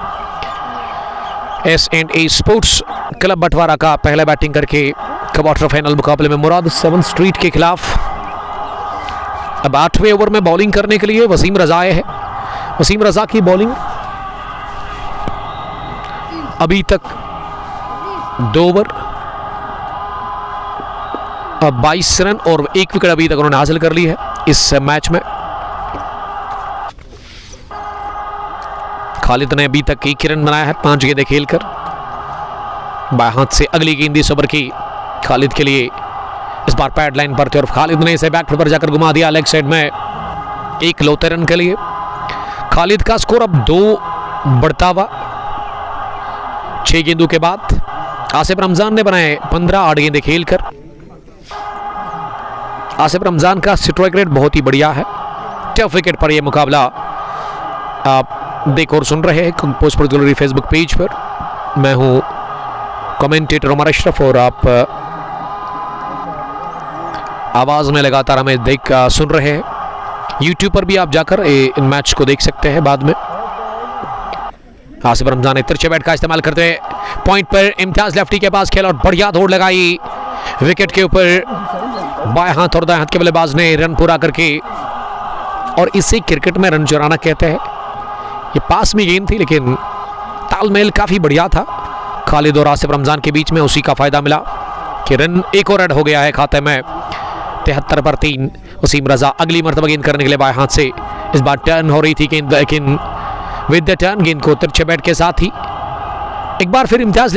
S&A स्पोर्ट्स क्लब बटवारा का पहले बैटिंग करके क्वार्टर फाइनल मुकाबले में मुराद 7 स्ट्रीट के खिलाफ। अब 8वें ओवर में बॉलिंग करने के लिए वसीम रजा आए हैं। वसीम रजा की बॉलिंग अभी तक 2 ओवर 22 रन और 1 विकेट अभी तक उन्होंने हासिल कर ली है इस मैच में। खालिद ने अभी तक 1 रन बनाया है 5 गेंदें खेलकर। बाएं हाथ से अगली गेंद इस ओवर की खालिद के लिए, इस बार पैड लाइन पर थे और खालिद ने इसे बैक फुट पर जाकर घुमा दिया लेग साइड में 1 लौते रन के लिए। खालिद का स्कोर अब 2 बढ़ता हुआ 6 गेंदों के बाद। आसिफ रमजान ने बनाए 15 8 गेंदें खेलकर। आसिफ रमजान का स्ट्राइक रेट बहुत ही बढ़िया है। टफ विकेट पर यह मुकाबला आप देख और सुन रहे हैं compose sports gallery Facebook page पर। मैं हूं कमेंटेटर उमर अशरफ और आप आवाज में लगातार हमें देख सुन रहे हैं। यूट्यूब पर भी आप जाकर इन मैच को देख सकते हैं बाद में। आसिफ रमजान ने तिरछे बैट का इस्तेमाल करते हुए पॉइंट पर इम्तियाज लेफ्टी के पास खेला और बढ़िया दौड़ लगाई विकेट के ऊपर। बाएं हाथ और दाएं हाथ के बल्लेबाज ने रन पूरा करके, और इसे क्रिकेट में रन चुराना कहते हैं। ये पास में गेंद थी लेकिन तालमेल काफी बढ़िया था खालिद और आसिफ रमजान के बीच में। उसी का फायदा मिला कि रन एक और ऐड हो गया है खाते में। 73 पर 3। वसीम रजा अगली मरतबा गेंद करने के लिए बाएं हाथ से, इस बार टर्न हो रही थी गेंद, लेकिन विद द टर्न गेंद को तिरछे बैट के साथ ही एक बार फिर इम्तियाज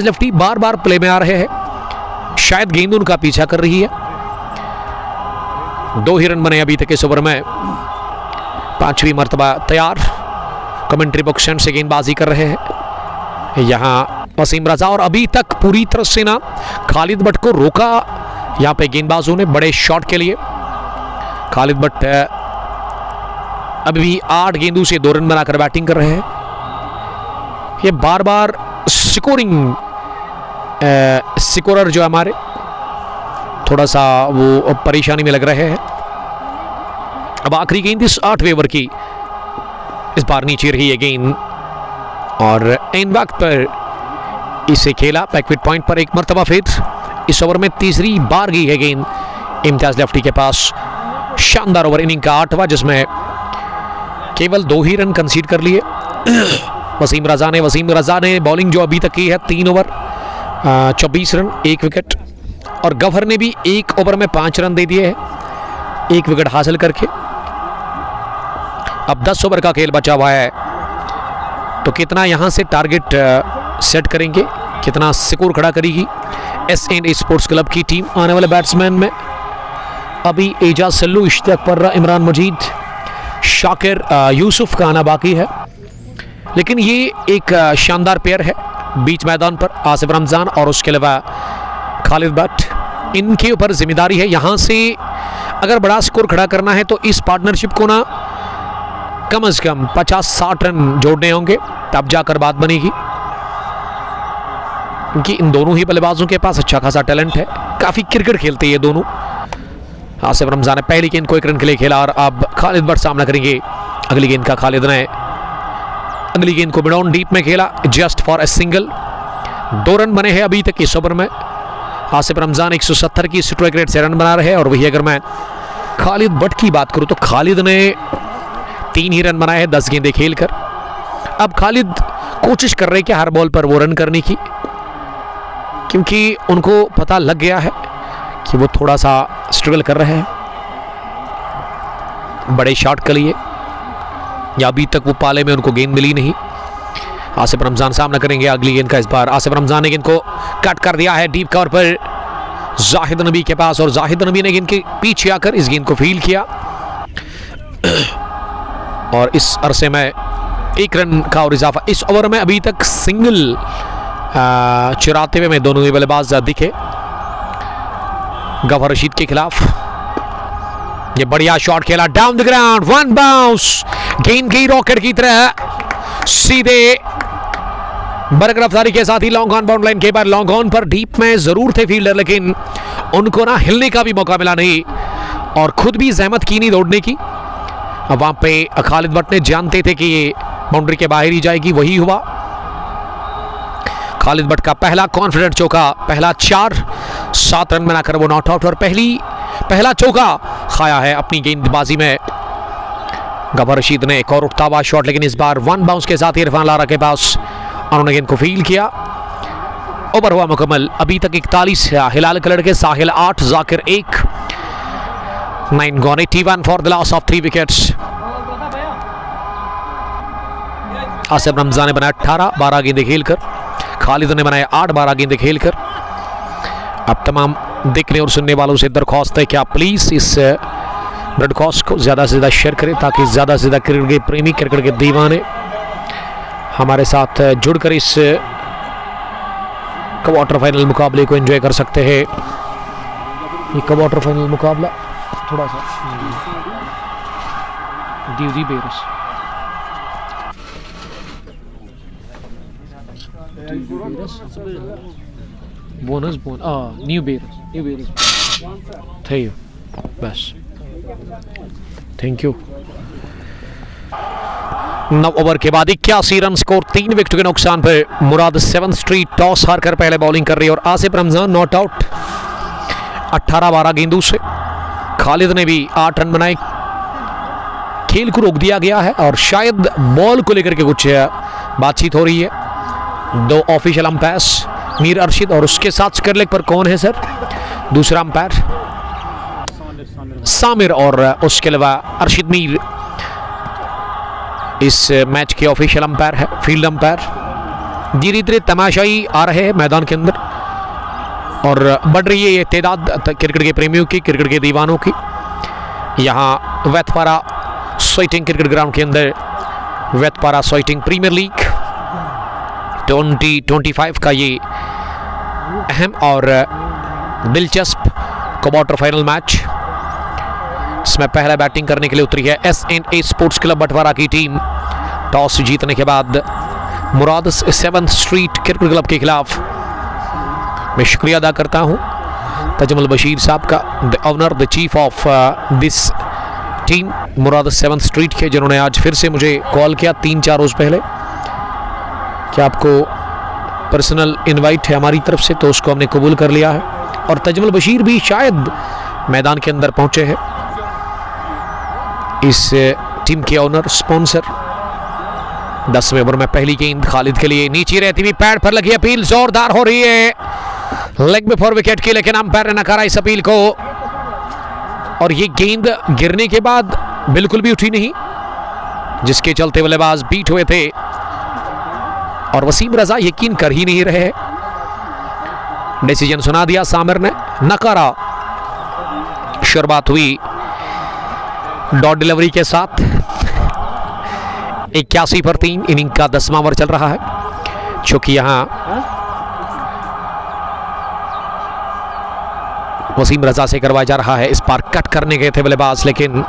लेफ्टी बार बार प्ले में आ रहे हैं। शायद गेंद उनका पीछा कर रही है। 2 ही रन बने अभी तक इस ओवर में। 5वीं मरतबा तैयार कमेंट्री बॉक्स से गेंदबाजी कर रहे हैं यहां वसीम रजा, और अभी तक पूरी तरह से ना खालिद भट्ट को रोका यहां पे गेंदबाजों ने बड़े शॉट के लिए। खालिद भट्ट अभी भी 8 गेंदों से 2 रन बनाकर बैटिंग कर रहे हैं। ये बार बार स्कोरर जो हमारे थोड़ा सा वो परेशानी में लग रहे हैं। अब आखिरी गेंद इस 8वें ओवर की, इस बार नीचे रही है गेंद और एंड वक्त पर इसे खेला बैकविट पॉइंट पर एक मरतबा फिर। इस ओवर में तीसरी बार गई है गेंद इम्तियाज लेफ्टी के पास। शानदार ओवर, इनिंग का 8वां, जिसमें केवल 2 ही रन कंसीड कर लिए वसीम रजा ने बॉलिंग जो अभी तक की है 3 ओवर 24 रन 1 विकेट, और गवर ने भी 1 ओवर में 5 रन दे दिए हैं 1 विकेट हासिल करके। अब 10 ओवर का खेल बचा हुआ है तो कितना यहाँ से टारगेट सेट करेंगे, कितना स्कोर खड़ा करेगी S&A स्पोर्ट्स क्लब की टीम। आने वाले बैट्समैन में अभी एजाज सल्लू, इश्तियाक पर्रा, इमरान मजीद, शाकिर यूसुफ का आना बाकी है। लेकिन ये एक शानदार पेयर है बीच मैदान पर, आसिफ रमज़ान और उसके अलावा खालिद भट्ट। इनके ऊपर जिम्मेदारी है यहाँ से अगर बड़ा स्कोर खड़ा करना है तो इस पार्टनरशिप को ना कम से कम 50-60 रन जोड़ने होंगे, तब जाकर बात बनेगी। क्योंकि इन दोनों ही बल्लेबाजों के पास अच्छा खासा टैलेंट है, काफ़ी क्रिकेट खेलते हैं ये दोनों। आसिफ रमज़ान ने पहली गेंद को 1 रन के लिए खेला और अब खालिद भट्ट सामना करेंगे अगली गेंद का। खालिद ने अगली गेंद को मिड ऑन डीप में खेला, just for a single. 2 run बने हैं अभी तक इस ओवर में। आसिफ रमज़ान 170 की स्ट्राइक रेट से रन बना रहे हैं। और वही अगर मैं खालिद भट्ट की बात करूं तो खालिद ने 3 ही रन बनाए हैं 10 गेंदें खेलकर। अब खालिद कोशिश कर रहे हैं कि हर बॉल पर वो रन करने की, क्योंकि उनको पता लग गया है कि वो थोड़ा सा स्ट्रगल कर रहे हैं बड़े शॉट के लिए, या अभी तक वो पाले में उनको गेंद मिली नहीं। आसिफ रमज़ान सामना करेंगे अगली गेंद का। इस बार आसिफ रमज़ान ने गेंद को कट कर दिया है डीप कवर पर जाहिद नबी के पास, और जाहिद नबी ने गेंद के पीछे आकर इस गेंद को फील्ड किया और इस अरसे में 1 रन का और इजाफा। इस ओवर में अभी तक सिंगल चुराते हुए में दोनों ही बल्लेबाज दिखे। गफर रशीद के खिलाफ ये बढ़िया शॉट खेला डाउन द ग्राउंड, 1 बाउंस, गेंद की रॉकेट की तरह सीधे बरकरार रफ्तारी के साथ ही लॉन्ग ऑन बाउंड लाइन के बाद लॉन्ग ऑन पर डीप में जरूर थे फील्डर, लेकिन उनको ना हिलने का भी मौका मिला नहीं और खुद भी जहमत की नहीं दौड़ने की। अब वहां पे खालिद भट्ट ने जानते थे कि ये बाउंड्री के बाहर ही जाएगी, वही हुआ। खालिद भट्ट का पहला कॉन्फिडेंट चौका, पहला 4-7 रन बनाकर वो नॉट आउट और पहला चौका खाया है अपनी गेंदबाजी में। गफर रशीद ने एक और उठता हुआ शॉट, लेकिन इस बार 1 बाउंस के साथ इरफान लारा के पास, उन्होंने गेंद को फील्ड किया। ओवर हुआ मुकम्मल। अभी तक 41 हिलाल कलर के, साहिल 8, Zakir 1, 9 gone, 81 for the loss of 3 wickets. Asif Ramzan ने बनाया 18, 12 गेंदें खेलकर। खालिद ने बनाया 8, 12 गेंदें खेलकर। अब तमाम देखने और सुनने वालों से दरख्वास्त है कि आप प्लीज़ इस ब्रॉडकास्ट को ज़्यादा से ज़्यादा शेयर करें, ताकि ज़्यादा से ज़्यादा क्रिकेट के प्रेमी, क्रिकेट के दीवाने हमारे साथ जुड़कर इस क्वार्टर फाइनल मुकाबले को एंजॉय कर सकते हैं। ये क्वार्टर फाइनल मुकाबला थोड़ा सा डी बेरस बोनस न्यू बेरस थे बस। Thank you. 9 ओवर के बाद 81 रन स्कोर, 3 विकेट के नुकसान पर मुराद 7th स्ट्रीट टॉस हारकर पहले बॉलिंग कर रही है और आसिफ रमज़ान नॉट आउट 18-12 गेंदों से। खालिद ने भी 8 रन बनाए। खेल को रोक दिया गया है और शायद बॉल को लेकर के कुछ बातचीत हो रही है। 2 ऑफिशियल अंपायर्स, मीर अर्शिद और उसके साथ स्क्वायर लेग पर कौन है सर? दूसरा अंपायर सामिर और उसके अलावा अर्शिद मीर इस मैच के ऑफिशियल अंपायर है, फील्ड अंपायर। धीरे धीरे तमाशाई आ रहे हैं मैदान के अंदर और बढ़ रही है ये तादाद क्रिकेट के प्रेमियों की, क्रिकेट के दीवानों की। यहाँ वेतपारा सोइटिंग क्रिकेट ग्राउंड के अंदर वेतपारा सोइटिंग प्रीमियर लीग 2025 का ये अहम और दिलचस्प क्वार्टर फाइनल मैच, इसमें पहला बैटिंग करने के लिए उतरी है S&A स्पोर्ट्स क्लब बटवारा की टीम। टॉस जीतने के बाद मुराद 7th स्ट्रीट क्रिकेट क्लब के खिलाफ मैं शुक्रिया अदा करता हूं तजमुल बशीर साहब का, the honour, the chief of this team Murad 7th street के, जिन्होंने आज फिर से मुझे कॉल किया 3-4 रोज पहले कि आपको पर्सनल इनवाइट है हमारी तरफ से, तो उसको हमने कबूल कर लिया है। और तजमुल बशीर भी शायद मैदान के अंदर पहुंचे हैं, इस टीम के ऑनर, स्पॉन्सर। 10वें ओवर में पहली गेंद खालिद के लिए, नीचे रहती हुई पैड पर लगी अपील जोरदार हो रही है लेग में फॉर विकेट की, लेकिन अंपायर ने नकारा इस अपील को और ये गेंद गिरने के बाद बिल्कुल भी उठी नहीं, जिसके चलते बल्लेबाज बीट हुए थे। और वसीम रजा यकीन कर ही नहीं रहे। डिसीजन सुना दिया सामिर ने, नकारा। शुरुआत हुई डॉट डिलीवरी के साथ। 81 पर 3 इनिंग का 10वां ओवर चल रहा है। चूंकि यहां वसीम रजा से करवाया जा रहा है, इस बार कट करने गए थे बल्लेबाज, लेकिन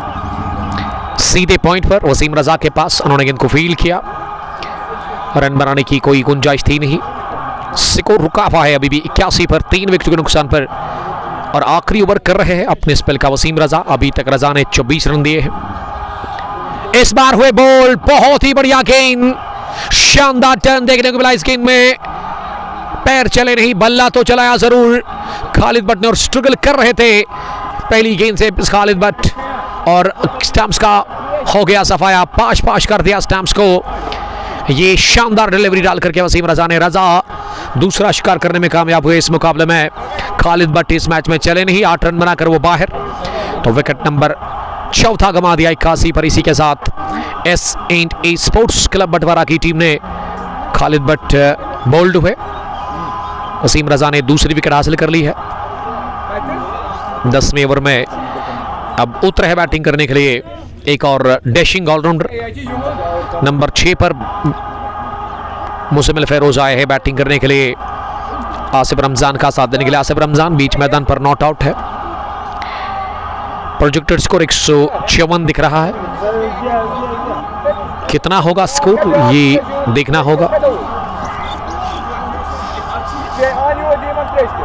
सीधे पॉइंट पर वसीम रजा के पास। उन्होंने गेंद को फील्ड किया, रन बनाने की कोई गुंजाइश थी नहीं। स्कोर रुका हुआ है अभी भी 81 पर 3 विकेट के नुकसान पर, और आखिरी ओवर कर रहे हैं अपने स्पेल का वसीम रजा। अभी तक रजा ने 24 रन दिए हैं। इस बार हुए बॉल, बहुत ही बढ़िया गेंद, शानदार टर्न देखने को मिला इस गेंद में। पैर चले नहीं, बल्ला तो चलाया जरूर खालिद भट्ट ने, और स्ट्रगल कर रहे थे पहली गेंद से खालिद भट्ट, और स्टंप्स का हो गया सफाया, पाश कर दिया स्टंप्स को। ये शानदार डिलीवरी डाल करके वसीम रजा ने, रजा दूसरा शिकार करने में कामयाब हुए इस मुकाबले में। खालिद भट्ट इस मैच में चले नहीं, 8 रन बनाकर वो बाहर। तो विकेट नंबर 4 गंवा दिया 81 पर। इसी के साथ S&A स्पोर्ट्स क्लब बटवारा की टीम ने, खालिद भट्ट बोल्ड हुए, वसीम रजा ने दूसरी विकेट हासिल कर ली है। 10वें ओवर में अब उतरे है बैटिंग करने के लिए एक और डैशिंग ऑलराउंडर। नंबर 6 पर मुजम्मिल फैरोज आए हैं बैटिंग करने के लिए, आसिफ रमजान का साथ देने के लिए। आसिफ रमजान बीच मैदान पर नॉट आउट है। प्रोजेक्टेड स्कोर 154 दिख रहा है। कितना होगा स्कोर ये देखना होगा।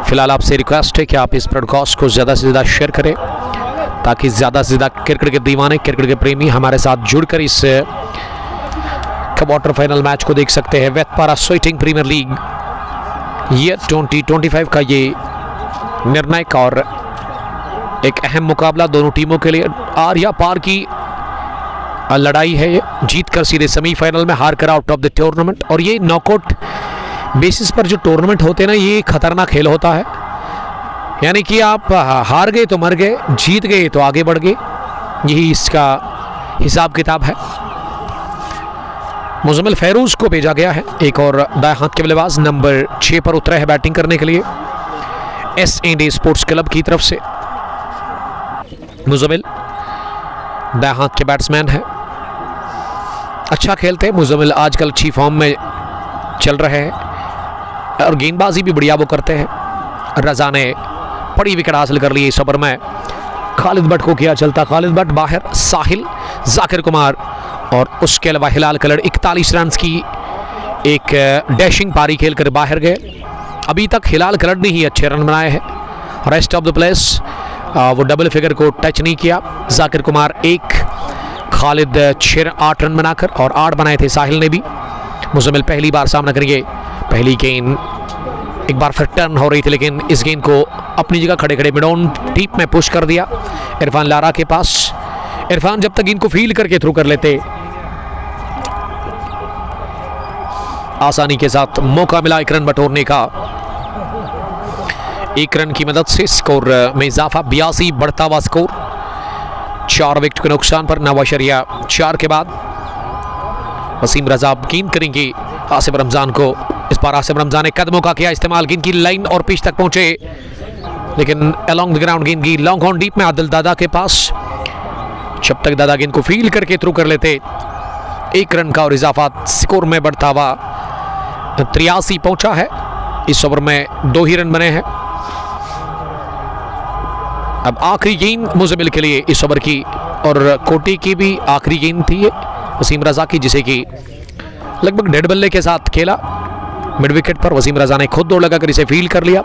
फिलहाल आपसे रिक्वेस्ट है कि आप इस ब्रॉडकास्ट को ज़्यादा से ज़्यादा शेयर करें, ताकि ज़्यादा से ज़्यादा क्रिकेट के दीवाने, क्रिकेट के प्रेमी हमारे साथ जुड़कर इस क्वार्टर फाइनल मैच को देख सकते हैं। वेतपारा स्वीटिंग प्रीमियर लीग ये 2025 का ये निर्णायक और एक अहम मुकाबला दोनों टीमों के लिए। आर या पार की लड़ाई है ये, जीत कर सीधे सेमीफाइनल में, हार कर आउट ऑफ द टूर्नामेंट। और ये नॉकआउट बेसिस पर जो टूर्नामेंट होते हैं ना, ये खतरनाक खेल होता है। यानी कि आप हार गए तो मर गए, जीत गए तो आगे बढ़ गए, यही इसका हिसाब किताब है। मुजम्मिल फैरोज को भेजा गया है, एक और दाएं हाथ के बल्लेबाज नंबर 6 पर उतरे हैं बैटिंग करने के लिए S&A स्पोर्ट्स क्लब की तरफ से। मुजम्मिल दाएं हाथ के बैट्समैन है, अच्छा खेलते हैं मुजम्मिल, आजकल अच्छी फॉर्म में चल रहे हैं और गेंदबाजी भी बढ़िया वो करते हैं। रजा ने बड़ी विकेट हासिल कर ली इस ओवर में। खालिद भट्ट को किया चलता, खालिद भट्ट बाहर, साहिल, जाकिर कुमार और उसके अलावा हिलाल कलर 41 रन की एक डैशिंग पारी खेलकर बाहर गए। अभी तक हिलाल कलर ने ही अच्छे रन बनाए हैं। रेस्ट ऑफ द प्लेयर्स वो डबल फिगर को टच नहीं किया। जाकिर कुमार 1, खालिद 8 रन बनाकर, और 8 बनाए थे साहिल ने भी। मुजम्मिल पहली बार सामना करेंगे। पहली गेंद एक बार फिर टर्न हो रही थी, लेकिन इस गेंद को अपनी जगह खड़े खड़े मिड ऑन डीप में पुश कर दिया इरफान लारा के पास। इरफान जब तक गेंद को फील्ड करके थ्रू कर लेते, आसानी के साथ मौका मिला 1 रन बटोरने का। 1 रन की मदद से स्कोर में इजाफा, 82 बढ़ता हुआ स्कोर। 4 विकेट के नुकसान पर 9.4 के बाद वसीम रजा गेंद करेंगे आसिफ रमजान को। इस बार आसिफ रमजान ने कदमों का किया इस्तेमाल, गेंद की लाइन और पिच तक पहुंचे, लेकिन अलोंग द ग्राउंड गेंद की लॉन्ग ऑन डीप में आदिल दादा के पास। जब तक दादा गेंद को फील्ड करके थ्रू कर लेते, 1 रन का और इजाफा स्कोर में बढ़ता हुआ 83 पहुंचा है। इस ओवर में 2 ही रन बने हैं। अब आखिरी गेंद मुजम्मिल के लिए इस ओवर की, और कोटी की भी आखिरी गेंद थी ये वसीम रजा की, जिसे कि लगभग डेढ़ बल्ले के साथ खेला मिड विकेट पर। वसीम रजा ने खुद दौड़ लगाकर इसे फील्ड कर लिया।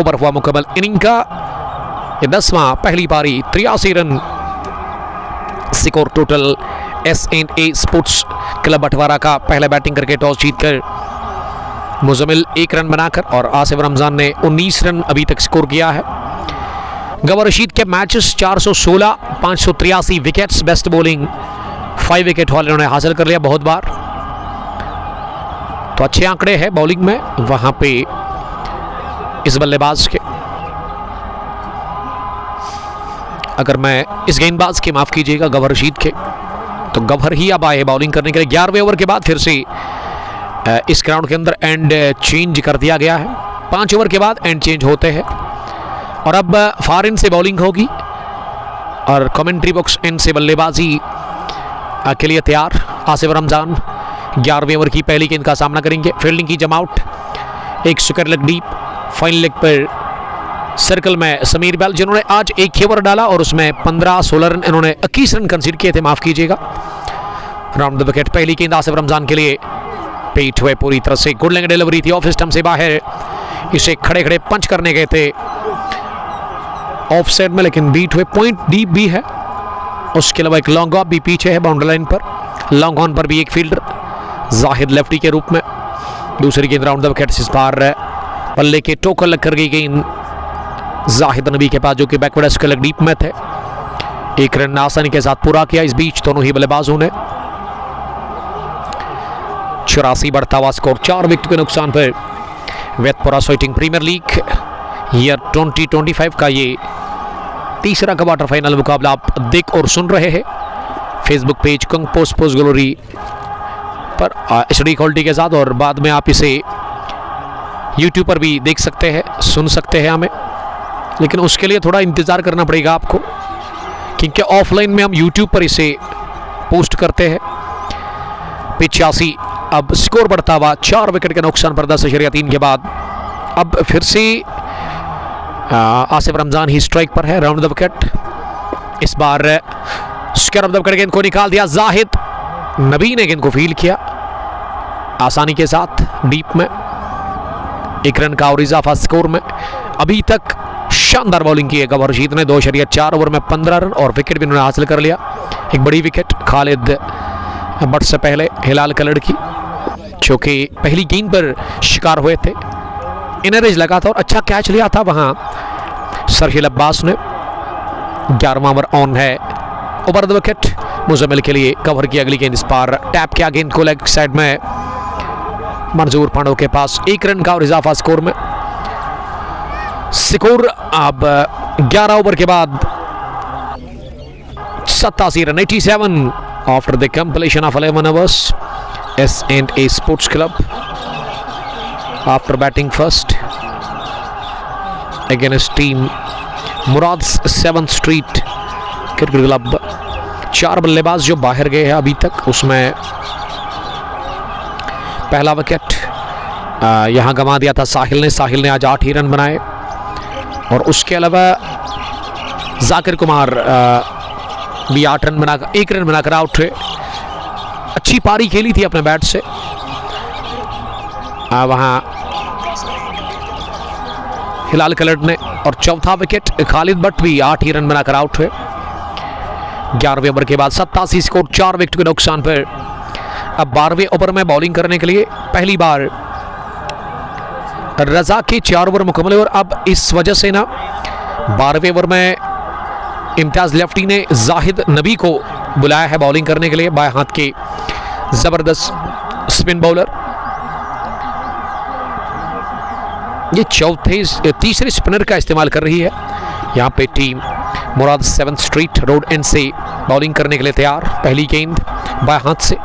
ओवर हुआ मुकम्मल इनिंग का ये 10वां, पहली पारी 83 run score total. S&A sports club बटवारा का पहले बैटिंग करके टॉस जीतकर मुजम्मिल 1 रन बनाकर, और आसिफ रमजान ने 19 रन अभी तक स्कोर किया है। गवर रशीद के matches 416, 583 wickets, best bowling 5 wicket haul इन्होंने हासिल कर लिया बहुत बार। तो अच्छे आंकड़े हैं बॉलिंग में वहां पे इस बल्लेबाज के। अगर मैं इस गेंदबाज के, माफ कीजिएगा, गवर रशीद के, तो गवर ही अब आए बॉलिंग करने के लिए। 11वें ओवर के बाद फिर से इस ग्राउंड के अंदर एंड चेंज कर दिया गया है। 5 ओवर के बाद एंड चेंज होते हैं और अब फॉरन से बॉलिंग होगी और कमेंट्री बॉक्स एंड से बल्लेबाजी के लिए तैयार। आसिफ रमजान 11वें ओवर की पहली गेंद का सामना करेंगे। फील्डिंग की जमाउट, एक square leg deep, fine leg पर सर्कल में समीर बैल जिन्होंने आज एक ही ओवर डाला और उसमें 15-16 रन, इन्होंने 21 रन कंसीड किए थे, माफ कीजिएगा। राउंड द विकेट पहली गेंद आसिफ रमजान के लिए, पीठ हुए पूरी तरह से, गुड लेंथ डिलीवरी थी ऑफ स्टंप से बाहर, इसे खड़े खड़े पंच करने गए थे ऑफ साइड में, लेकिन बीट हुए, पॉइंट डीप भी है। उसके अलावा एक लॉन्ग ऑफ भी पीछे है बाउंड्री लाइन पर, लॉन्ग ऑन पर भी एक फील्डर जाहिद लेफ्टी के रूप में। दूसरी गेंद राउंड द विकेट, इस बार पल्ले के टोकर लग कर गई गेंद जाहिद नबी के पास जो कि बैकवर्ड स्क्वायर लेग डीप में थे। एक रन आसानी के साथ पूरा किया इस बीच दोनों ही बल्लेबाजों ने। 84 बढ़ता हुआ स्कोर 4 विकेट के नुकसान पर। वेतपुरा स्वेटिंग प्रीमियर लीग ईयर 2025 का ये तीसरा क्वार्टर फाइनल मुकाबला आप देख और सुन रहे हैं Facebook page Kang post glory पर HD क्वालिटी के साथ, और बाद में आप इसे YouTube पर भी देख सकते हैं, सुन सकते हैं हमें, लेकिन उसके लिए थोड़ा इंतज़ार करना पड़ेगा आपको, क्योंकि ऑफलाइन में हम YouTube पर इसे पोस्ट करते हैं। 85 अब स्कोर बढ़ता हुआ 4 विकेट के नुकसान पर 10/3 के बाद। अब फिर से आसिफ रमजान ही स्ट्राइक पर है। राउंड द विकेट, इस bar square of the wicket गेंद को निकाल दिया जाहिद नबी ने, गेंद को फील्ड किया आसानी के साथ डीप में। 1 रन का और इजाफा स्कोर में। अभी तक शानदार बॉलिंग की है गवर रशीद ने, 2.4 ओवर में 15 रन और विकेट भी उन्होंने हासिल कर लिया। एक बड़ी विकेट खालिद बट से पहले हिलाल कलर की, जो कि पहली गेंद पर शिकार हुए थे, इनर एज लगा था और अच्छा कैच लिया था वहां सरहिल अब्बास ने। 11वां ओवर ऑन है, ओवर द विकेट मुजम्मिल के लिए, कवर की अगली गेंद, इस बार टैप किया गेंद को लेग साइड में मंजूर पांडो के पास। 1 रन का और इजाफा स्कोर में। स्कोर अब 11 ओवर के बाद 87 run, 87 after the completion of 11 overs। S&A sports club after batting first against team Murad 7th street cricket club. 4 बल्लेबाज जो बाहर गए हैं अभी तक, उसमें पहला विकेट यहां गंवा दिया था साहिल ने आज 8 ही रन बनाए, और उसके अलावा जाकिर कुमार भी 8 रन बनाकर 1 रन बनाकर आउट हुए। अच्छी पारी खेली थी अपने बैट से वहां हिलाल कलर ने, और चौथा विकेट खालिद बट भी 8 ही रन बनाकर आउट हुए। 11वें ओवर के बाद 87 स्कोर 4 विकेट के नुकसान पर। अब 12वें ओवर में बॉलिंग करने के लिए पहली बार रजा के 4 ओवर मुकम्मल हुए, और अब इस वजह से ना 12वें ओवर में इम्तियाज लेफ्टी ने जाहिद नबी को बुलाया है बॉलिंग करने के लिए। बाएं हाथ के जबरदस्त स्पिन बॉलर, ये तीसरे स्पिनर का इस्तेमाल कर रही है यहाँ पे team Murad 7th street road and से बॉलिंग करने के लिए तैयार। पहली गेंद बाएं हाथ से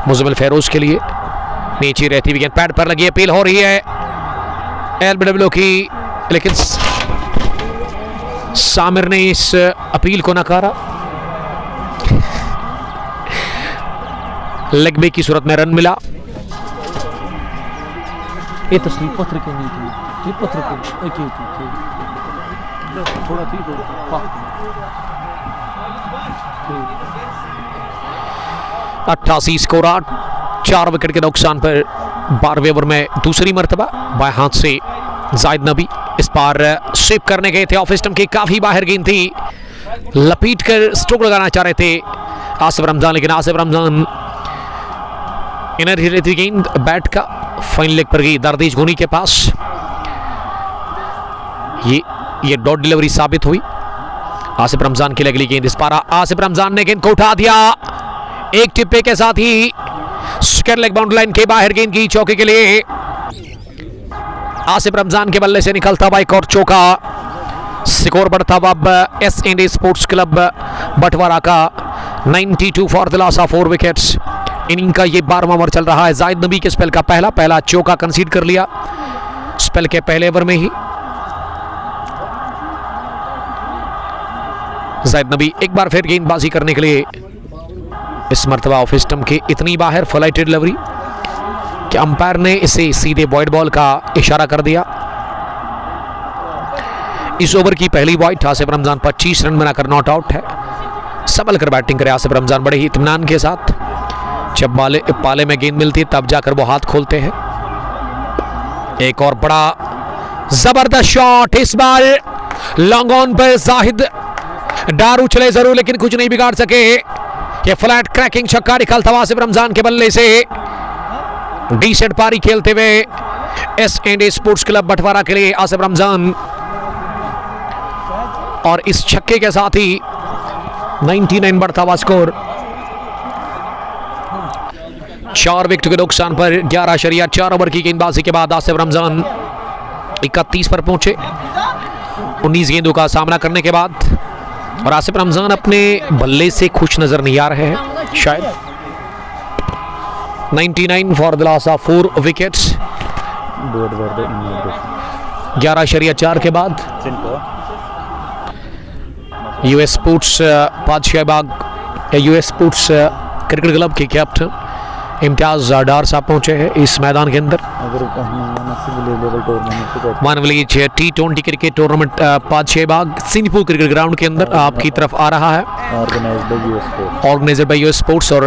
मुजम्मिल फेरोज के लिए, नीचे रहती हुई गेंद पैड पर लगी, अपील हो रही है LBW की, लेकिन सामिर ने इस अपील को नकारा। लेग ब्रेक की सूरत में रन मिला। ये तस्वीर पत्थर की नहीं थी, ये पत्थर की थोड़ा थी 88 स्कोर 4 विकेट के नुकसान पर। 12वें ओवर में दूसरी मर्तबा बाएं हाथ से जाहिद नबी, इस बार स्वीप करने गए थे ऑफ स्टंप की, काफी बाहर गेंद थी, लपेट कर स्ट्रोक लगाना चाह रहे थे आसिफ रमजान, लेकिन आसिफ रमजान इनर हिट थी गेंद बैट का, फाइन लेग पर गई दरदेश गोनी के पास। ये डॉट डिलीवरी साबित हुई आसिफ रमजान की अगली गेंद, इस बार आसिफ रमजान ने गेंद को उठा दिया, एक टिप्पे के साथ ही स्क्वायर लेग बाउंड्री लाइन के बाहर गेंद की चौके के लिए। आसिफ रमजान के बल्ले से निकलता हुआ एक और चौका। स्कोर बढ़ता हुआ अब S&A स्पोर्ट्स क्लब बटवारा का 92 for the loss of 4 wickets. Inning का ये 12वां ओवर चल रहा है। जाहिद नबी के स्पेल का पहला चौका कंसीड कर लिया स्पेल के पहले ओवर में ही। जाहिद नबी एक बार फिर गेंदबाजी करने के लिए इस मर्तबा ऑफ स्टंप के इतनी बाहर फ्लाइटेड डिलीवरी कि अंपायर ने इसे सीधे वाइड बॉल का इशारा कर दिया। इस ओवर की पहली वाइड आसिफ रमजान 25 रन बनाकर नॉट आउट है। संभल कर बैटिंग करे आसिफ रमजान बड़े ही इत्मीनान के साथ। जब पाले में गेंद मिलती है तब जाकर वो हाथ खोलते हैं। एक और बड़ा जबरदस्त शॉट, इस बार लॉन्ग ऑन पर जाहिद डार उछले जरूर लेकिन कुछ नहीं बिगाड़ सके। ये फ्लैट क्रैकिंग छक्का निकलता हुआ आसिफ रमजान के बल्ले से। डिसेंट पारी खेलते हुए एस&ए स्पोर्ट्स क्लब बटवारा के लिए आसिफ रमजान, और इस छक्के के साथ ही 99 बढ़ता हुआ स्कोर। 4 विकेट के नुकसान पर 11.4 ओवर की गेंदबाजी के बाद आसिफ रमजान 31 पर पहुंचे 19 गेंदों का सामना करने के बाद। और आसिफ रमजान अपने बल्ले से खुश नजर नहीं आ रहे हैं शायद। 99 for the loss of 4 wickets 11.4 के बाद। US sports Badshahbagh US sports cricket club के कैप्टन इम्तियाज डार साहब पहुंचे हैं इस मैदान के अंदर। मानवलीज T20 cricket tournament Badshahbagh Singhpur cricket ground के अंदर आपकी तरफ आ रहा है, ऑर्गेनाइज्ड बाय यूएस स्पोर्ट्स। और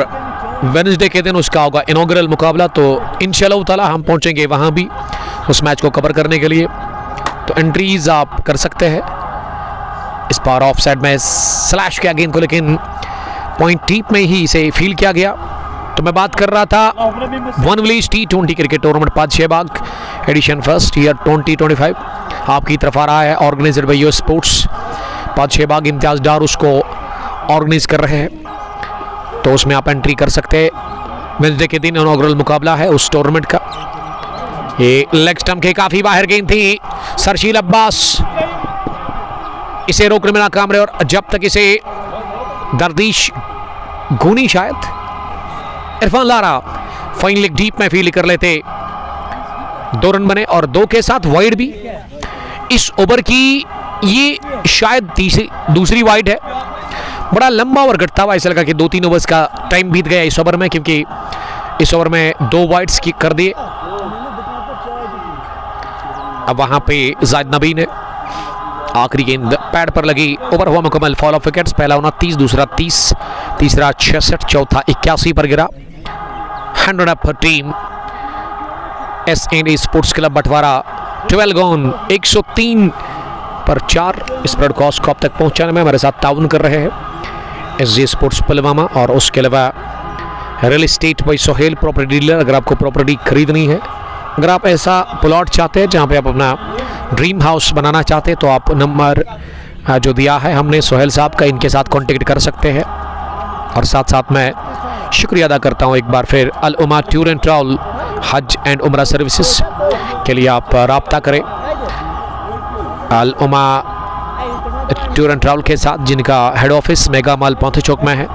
वेडनेसडे के दिन उसका होगा इनॉग्रल मुकाबला, तो इंशाअल्लाह ताला हम पहुंचेंगे वहां भी उस मैच को कवर करने के लिए। तो एंट्रीज आप कर सकते हैं। इस बार ऑफ साइड में स्लैश किया गेंद को, लेकिन पॉइंट टीप में ही इसे फील किया गया। तो मैं बात कर रहा था वनविलीज T20 cricket tournament Badshahbagh edition first year 2025 आपकी तरफ आ रहा है, organized by US sports Badshahbagh. Imtiaz Dar उसको ऑर्गेनाइज कर रहे हैं, तो उसमें आप एंट्री कर सकते हैं। वेडनेसडे के दिन इनॉग्रल मुकाबला है उस टूर्नामेंट का। ये लेग स्टंप के काफी बाहर गेंद थी। सरशील अब्बास इसे रोकने में नाकाम रहे, और जब तक इसे दरदीश गुनी शायद Irfan Lara fine leg deep में फील्ड कर लेते। 2 रन बने और 2 के साथ वाइड भी। इस ओवर की ये शायद दूसरी वाइड है। बड़ा लंबा ओवर घटता हुआ, ऐसा लगा कि 2-3 ओवर्स का टाइम बीत गया इस ओवर में, क्योंकि इस ओवर में 2 वाइड्स की कर दिए। अब वहां पे जाहिद नबी ने आखिरी गेंद पैड पर लगी। ओवर हुआ मुकम्मल, फॉल ऑफ विकेट्स। पहला 29, दूसरा 30, तीसरा 66, चौथा 81 पर गिरा। 100 अप फॉर टीम एस&ए स्पोर्ट्स क्लब बटवारा। 12 गॉन, 103 पर 4। इस ब्रॉडकास्ट को अब तक पहुंचाने में हमारे साथ ताउन कर रहे हैं SG स्पोर्ट्स पुलवामा, और उसके अलावा real estate by Sohail property dealer. अगर आपको प्रॉपर्टी खरीदनी है, अगर आप ऐसा प्लॉट चाहते हैं जहां पे आप अपना ड्रीम हाउस बनाना चाहते हैं, तो आप नंबर जो दिया है हमने सोहेल साहब का, इनके साथ कांटेक्ट कर सकते हैं। और साथ साथ मैं शुक्रिया अदा करता हूं एक बार फिर अल उमा टूर एंड ट्रैवल हज एंड उम्रा सर्विसेज के लिए। आप राब्ता करें अल उमा टूर एंड ट्रैवल के साथ, जिनका हेड ऑफिस मेगा मॉल पौंथे चौक में है।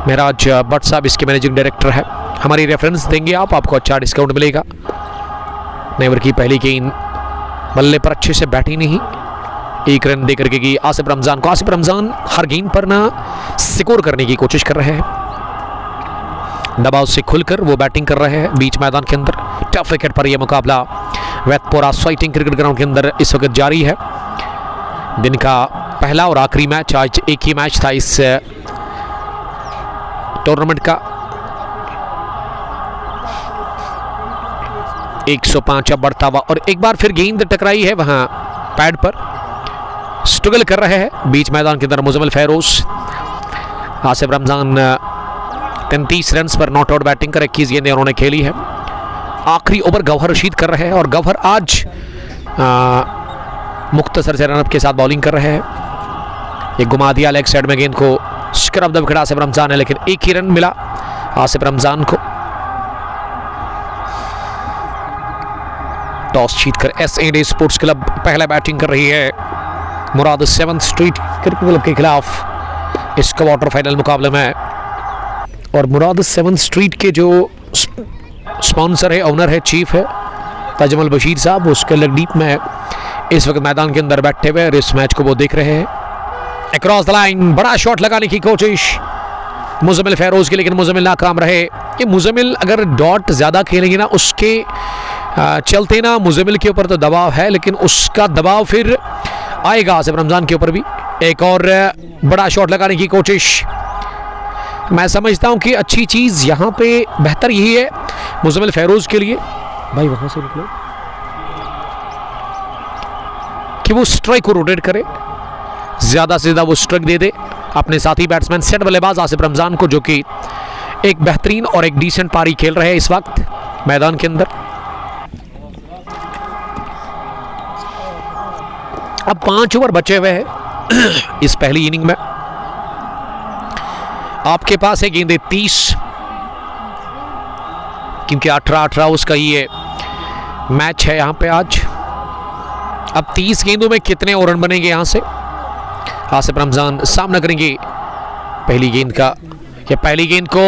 महराज भट्ट साहब इसके मैनेजिंग डायरेक्टर है। हमारी रेफरेंस देंगे आपको अच्छा डिस्काउंट मिलेगा। नेवर की पहली गेंद बल्ले पर अच्छे से बैठी नहीं, 1 रन देकर के की आसिफ रमजान को। आसिफ रमजान हर गेंद पर ना स्कोर करने की कोशिश कर रहे हैं, दबाव से खुलकर वो बैटिंग कर रहे हैं बीच मैदान के अंदर। टफ विकेट पर यह मुकाबला वैतपोरा स्वाइटिंग क्रिकेट ग्राउंड के अंदर इस वक्त जारी है। दिन का पहला और आखिरी मैच, आज एक ही मैच था इस टूर्नामेंट का। 105 अब बढ़ता हुआ, और एक बार फिर गेंद टकराई है वहां पैड पर। स्ट्रगल कर रहे हैं बीच मैदान के अंदर मुजम्मिल फैरोज। आसिफ रमजान 33 रन पर नॉट आउट बैटिंग कर 21 गेंदें उन्होंने खेली है। आखिरी ओवर गौहर रशीद कर रहे हैं, और गौहर आज मुख्तसर से रनअप के साथ बॉलिंग कर रहे हैं। ये घुमा दिया लेग साइड में गेंद को, scrub the wicket Asif Ramzan है, लेकिन 1 ही रन मिला आसिफ रमजान को। टॉस जीतकर एस&ए स्पोर्ट्स क्लब पहला बैटिंग कर रही है। मुराद 7th स्ट्रीट क्रिकेट क्लब के खिलाफ इस क्वार्टर फाइनल मुकाबले में और मुराद 7 स्ट्रीट के जो स्पॉन्सर है, ओनर है, चीफ है ताजमल बशीर साहब, उसके लगडीप में इस वक्त मैदान के अंदर बैठे हुए और इस मैच को वो देख रहे हैं। अक्रॉस द लाइन बड़ा शॉट लगाने की कोशिश मुजम्मिल फेरोज की, लेकिन मुजम्मिल नाकाम रहे। कि मुजम्मिल अगर डॉट ज़्यादा खेलेंगे ना, उसके चलते ना मुजम्मिल के ऊपर तो दबाव है, लेकिन उसका दबाव फिर आएगा आसिफ रमज़ान के ऊपर भी। एक और बड़ा शॉट लगाने की कोशिश। मैं समझता हूं कि अच्छी चीज़ यहाँ पे बेहतर यही है मुजम्मिल फेरोज के लिए, भाई वहाँ से निकलो, कि वो स्ट्राइक को रोटेट करे, ज़्यादा से ज़्यादा वो स्ट्राइक दे दे अपने साथी बैट्समैन सेट बल्लेबाज आसिफ रमज़ान को, जो कि एक बेहतरीन और एक डिसेंट पारी खेल रहे हैं इस वक्त मैदान के अंदर। अब 5 ओवर बचे हुए हैं इस पहली इनिंग में। आपके पास है गेंदे 30, क्योंकि 18-18 उसका ये मैच है यहाँ पे आज। अब 30 गेंदों में कितने और रन बनेंगे यहाँ से? आसिफ रमज़ान सामना करेंगे पहली गेंद का। ये पहली गेंद को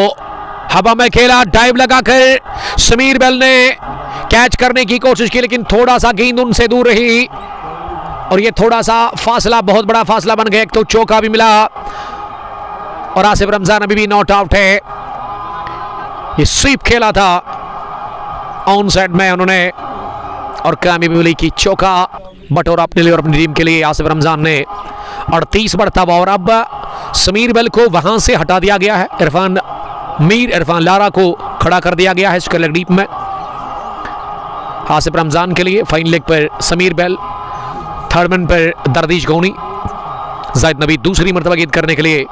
हवा में खेला, डाइव लगाकर समीर बेल ने कैच करने की कोशिश की, लेकिन थोड़ा सा गेंद उनसे दूर रही और ये थोड़ा सा फासला बहुत बड़ा फासला बन गया। एक तो चौका भी मिला और आसिफ रमज़ान अभी भी नॉट आउट है। ये स्वीप खेला था ऑन साइड में उन्होंने और कामयाबी मिली कि चौका बटोरा अपने लिए और अपनी टीम के लिए आसिफ रमज़ान ने। 38 बढ़ता और अब समीर बेल को वहां से हटा दिया गया है। इरफान लारा को खड़ा कर दिया गया है इसके लेग डीप में। आसिफ रमज़ान के लिए फाइन लेग पर समीर बेल, थर्ड मैन पर दरदीश गोनी, जाहिद नबी दूसरी मरतबा गेंद करने के लिए।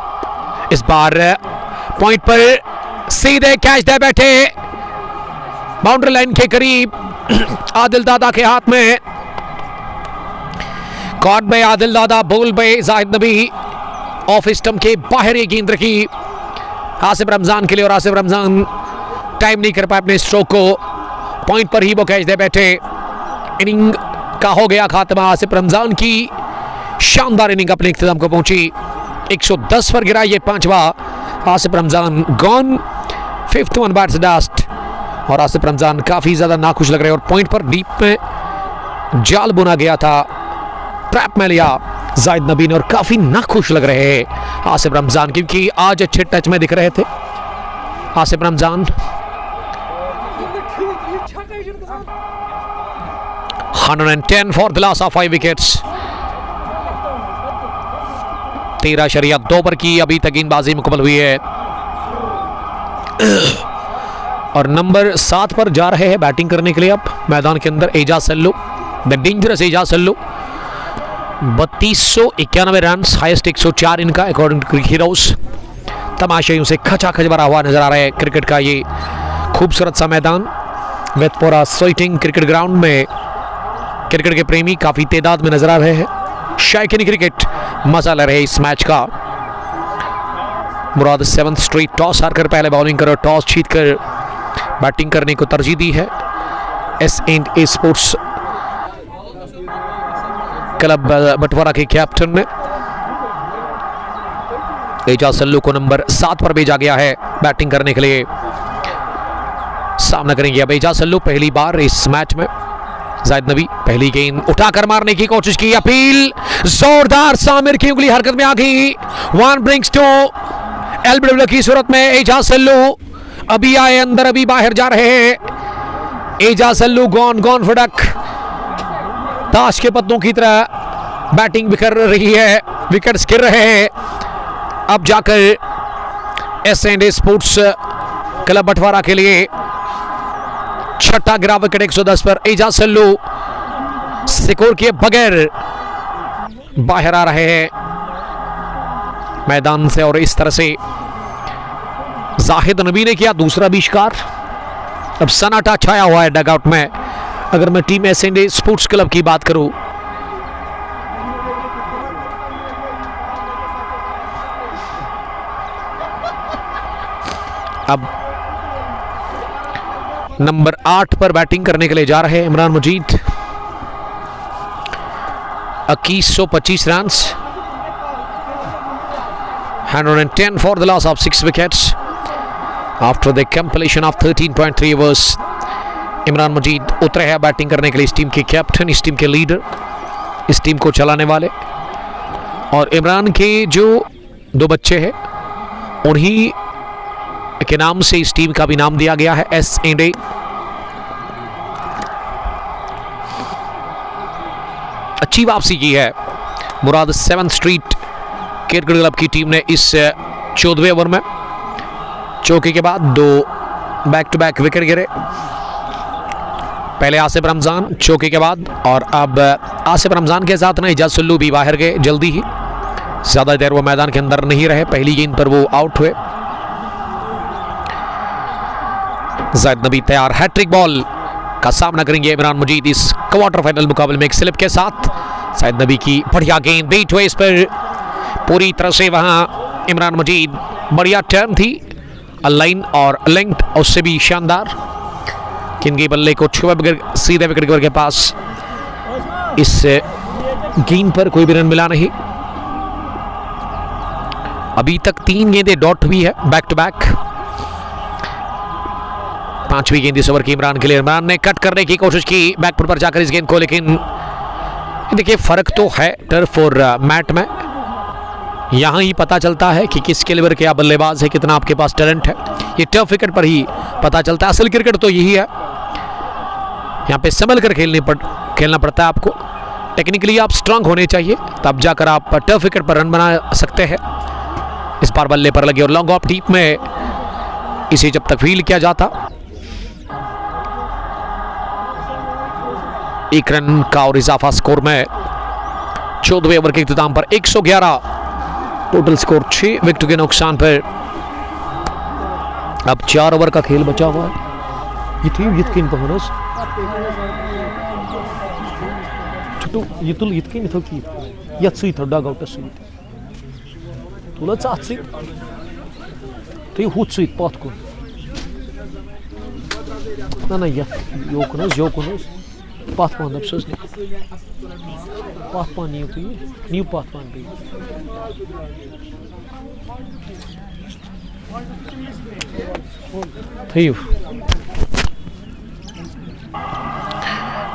इस बार पॉइंट पर सीधे कैच दे बैठे बाउंड्री लाइन के करीब, आदिल दादा के हाथ में। कॉट पे आदिल दादा, बोल पे जाहिद नबी, ऑफ स्टंप के बाहर ये गेंद रखी आसिफ रमज़ान के लिए और आसिफ रमज़ान टाइम नहीं कर पाए अपने स्ट्रोक को। पॉइंट पर ही वो कैच दे बैठे। इनिंग का हो गया खात्मा। आसिफ रमज़ान की शानदार इनिंग अपने इख्तिताम को पहुंची। 110 पर गिरा ये 5वां। Asif Ramzan gone, 5th one bats last और आसिफ रमज़ान काफ़ी ज़्यादा नाखुश लग रहे हैं और पॉइंट पर डीप में जाल बुना गया था, ट्रैप में लिया जाहिद नबी ने और काफ़ी नाखुश लग रहे हैं आसिफ रमज़ान, क्योंकि आज अच्छे टच में दिख रहे थे Asif Ramzan. 110 for the loss of 5 wickets. 13.2 पर की अभी तक गेंदबाजी मुकम्मल हुई है और नंबर 7 पर जा रहे हैं बैटिंग करने के लिए अब मैदान के अंदर Ejaz Sallu, the dangerous Ejaz Sallu. 3291 run, highest 104 इनका अकॉर्डिंग टू क्रिकेट हीरोज। तमाशाइयों से खचाखच भरा हुआ नजर आ रहा है क्रिकेट का ये खूबसूरत सा मैदान वेतपोरा स्वेटिंग क्रिकेट ग्राउंड में। क्रिकेट के प्रेमी काफ़ी तादाद में नजर आ रहे हैं। शायकीन क्रिकेट मजा ले रहे हैं इस मैच का। मुराद 7 स्ट्रीट टॉस हारकर पहले बॉलिंग कर टॉस जीतकर बैटिंग करने को तरजीह दी है। S&A स्पोर्ट्स क्लब बटवारा के कैप्टन ने एजाज सल्लू को नंबर 7 पर भेजा गया है बैटिंग करने के लिए। सामना करेंगे अब एजाज सल्लू पहली बार इस मैच में। जाहिद नबी पहली गेंद उठाकर मारने की कोशिश की, अपील जोरदार, सामिर की उंगली हरकत में आ गई। 1 ब्रिंग्स टू एलबीडब्ल्यू की सूरत में एजाज सल्लू अभी आए अंदर, अभी बाहर जा रहे हैं। एजाज सल्लू गॉन फड़क, ताश के पत्तों की तरह बैटिंग बिखर रही है, विकेट्स गिर रहे हैं। अब जाकर S&A स्पोर्ट्स क्लब बटवारा के लिए छठा गिरा विकेट 110 पर। एजाज सल्लू स्कोर किए बगैर बाहर आ रहे हैं मैदान से और इस तरह से जाहिद नबी ने किया दूसरा भी शिकार। अब सन्नाटा छाया हुआ है डगआउट में। अगर मैं टीम S&A स्पोर्ट्स क्लब की बात करूं, अब नंबर 8 पर बैटिंग करने के लिए जा रहे हैं Imran Majid. 2125 run, 110 for the loss of 6 wickets. After the completion of 13.3 overs Imran Majid उतरे हैं बैटिंग करने के लिए। इस टीम के कैप्टन, इस टीम के लीडर, इस टीम को चलाने वाले। और इमरान के जो 2 बच्चे हैं उन्हीं के नाम से इस टीम का भी नाम दिया गया है, S&A। अच्छी वापसी की है मुराद 7th स्ट्रीट क्रिकेट क्लब की टीम ने इस 14वें ओवर में। चौके के बाद 2 बैक टू बैक विकेट गिरे। पहले आसिफ रमजान चौके के बाद, और अब आसिफ रमजान के साथ ना इजाज सुल्लू भी बाहर गए जल्दी ही। ज़्यादा देर वो मैदान के अंदर नहीं रहे, पहली गेंद पर वो आउट हुए। ज़ैद नबी तैयार, हैट्रिक बॉल का सामना करेंगे इमरान मजीद इस क्वार्टर फाइनल मुकाबले में एक स्लिप के साथ। ज़ैद नबी की बढ़िया गेंद, बीट हुए इस पर पूरी तरह से। वहाँ इमरान मजीद, बढ़िया टर्न थी, लाइन और लेंथ उससे भी शानदार। किंगी बल्ले को छुआ बगैर सीधे विकेट कीपर के पास। इस गेंद पर कोई भी रन मिला नहीं। अभी तक 3 गेंदें डॉट हुई है बैक टू बैक। 5वीं गेंद इस ओवर की इमरान के लिए। इमरान ने कट करने की कोशिश की बैक फुट पर जाकर इस गेंद को, लेकिन देखिए फर्क तो है टर्फ और मैट में। यहाँ ही पता चलता है कि किस कैलिबर के आप बल्लेबाज है, कितना आपके पास टैलेंट है। ये टफ विकेट पर ही पता चलता है। असल क्रिकेट तो यही है, यहाँ पे संभल कर खेलना पड़ता है आपको। टेक्निकली आप स्ट्रांग होने चाहिए, तब जाकर आप टफ विकेट पर रन बना सकते हैं। इस बार बल्ले पर लगे और लॉन्ग ऑफ डीप में इसे जब तक फील्ड किया जाता। 1 रन का और इजाफा स्कोर में 14वें ओवर के इख्तिताम पर 111 टोटल स्कोर 6 विकेट के नुकसान पर। अब 4 ओवर का खेल बचा हुआ है।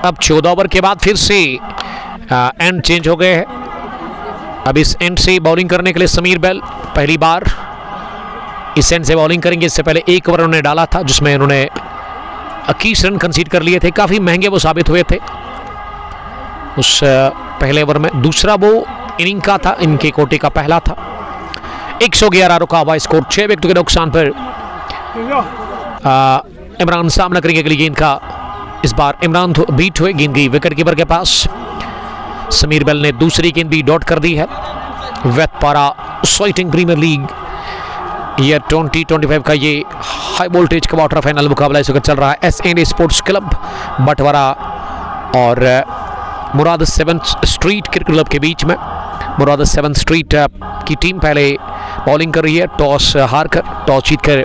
अब 14 ओवर के बाद फिर से एंड चेंज हो गए हैं। अब इस एंड से बॉलिंग करने के लिए समीर बेल पहली बार इस एंड से बॉलिंग करेंगे। इससे पहले 1 ओवर उन्होंने डाला था जिसमें उन्होंने 21 रन कंसीड कर लिए थे। काफ़ी महंगे वो साबित हुए थे उस पहले ओवर में। दूसरा वो इनिंग का था, इनके कोटे का पहला था। 111 रुका हुआ स्कोर 6 विकेट के नुकसान पर। इमरान सामना करेंगे अगली गेंद का। इस बार इमरान बीट हुए, गेंद गई विकेट कीपर के पास। समीर बेल ने दूसरी गेंद भी डॉट कर दी है। वेतपारा स्वेटिंग प्रीमियर लीग ईयर 2025 का ये हाई वोल्टेज क्वार्टर फाइनल मुकाबला इस वक्त चल रहा है। S&A स्पोर्ट्स क्लब बटवारा और मुराद 7th स्ट्रीट क्रिकेट क्लब के बीच में। मुराद 7th स्ट्रीट की टीम पहले बॉलिंग कर रही है। टॉस हार कर, टॉस जीत कर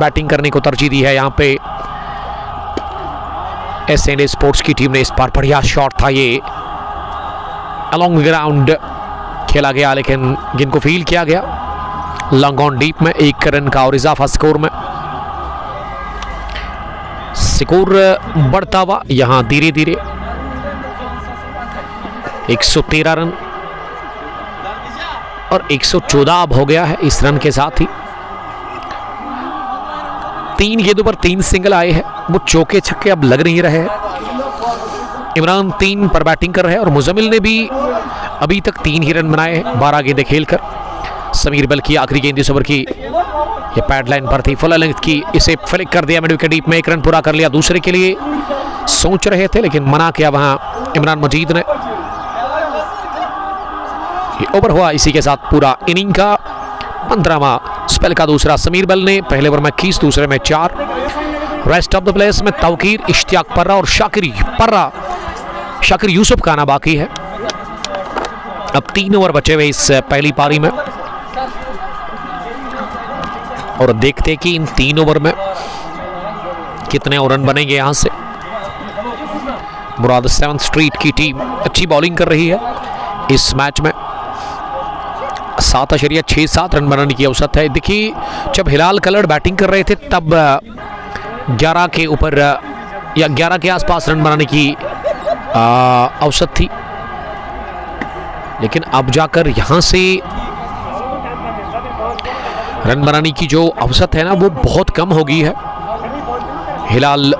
बैटिंग करने को तरजीह दी है यहाँ पे S&A स्पोर्ट्स की टीम ने। इस बार बढ़िया शॉट था ये, अलॉन्ग ग्राउंड खेला गया, लेकिन गेंद को फील्ड किया गया लॉन्ग ऑन डीप में। 1 रन का और इजाफा स्कोर में। स्कोर बढ़ता हुआ यहां धीरे धीरे 113 रन और 114 अब हो गया है इस रन के साथ ही। 3 गेंदों पर 3 सिंगल आए हैं। वो चौके छक्के अब लग नहीं रहे हैं। इमरान 3 पर बैटिंग कर रहे हैं और मुजम्मिल ने भी अभी तक 3 ही रन बनाए हैं 12 गेंदें खेलकर। समीर बेल की आखिरी गेंद इस ओवर की, ये पैड लाइन पर थी, फुल लेंथ की, इसे फ्लिक कर दिया मिड विकेट डीप में। 1 रन पूरा कर लिया। दूसरे के लिए सोच रहे थे लेकिन मना किया वहां इमरान मजीद ने। ये ओवर हुआ इसी के साथ पूरा इनिंग का 15वां स्पेल का दूसरा। समीर बेल ने पहले ओवर में 21, दूसरे में 4। रेस्ट ऑफ द प्लेयर्स में तौकीर, इश्तियाक पर्रा और शाकिर यूसुफ का आना बाकी है। अब 3 ओवर बचे हुए इस पहली पारी में और देखते हैं कि इन 3 ओवर में कितने और रन बनेंगे यहां से। मुराद 7th स्ट्रीट की टीम अच्छी बॉलिंग कर रही है इस मैच में। 7.67 रन बनाने की औसत है। देखिए जब हिलाल कलर बैटिंग कर रहे थे तब 11 के ऊपर या 11 के आसपास रन बनाने की औसत थी, लेकिन अब जाकर यहां से रन बनाने की जो औसत है ना वो बहुत कम हो गई है। हिलाल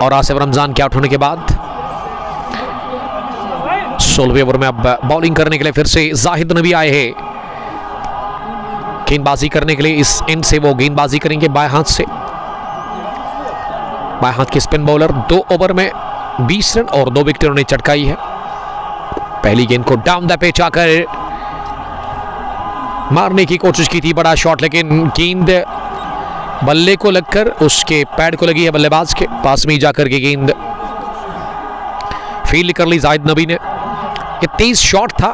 और आसिफ रमजान के आउट होने के बाद 16वें ओवर में अब बॉलिंग करने के लिए फिर से जाहिद नबी आए हैं गेंदबाजी करने के लिए। इस एंड से वो गेंदबाजी करेंगे बाएं हाथ से। बाएं हाथ के स्पिन बॉलर 2 ओवर में 20 रन और 2 विकेट उन्होंने चटकाई है। पहली गेंद को डाउन द पिच आकर मारने की कोशिश की थी, बड़ा शॉट, लेकिन गेंद बल्ले को लगकर उसके पैड को लगी है, बल्लेबाज के पास में ही जाकर के गेंद फील्ड कर ली जाहिद नबी ने। ये तेज शॉट था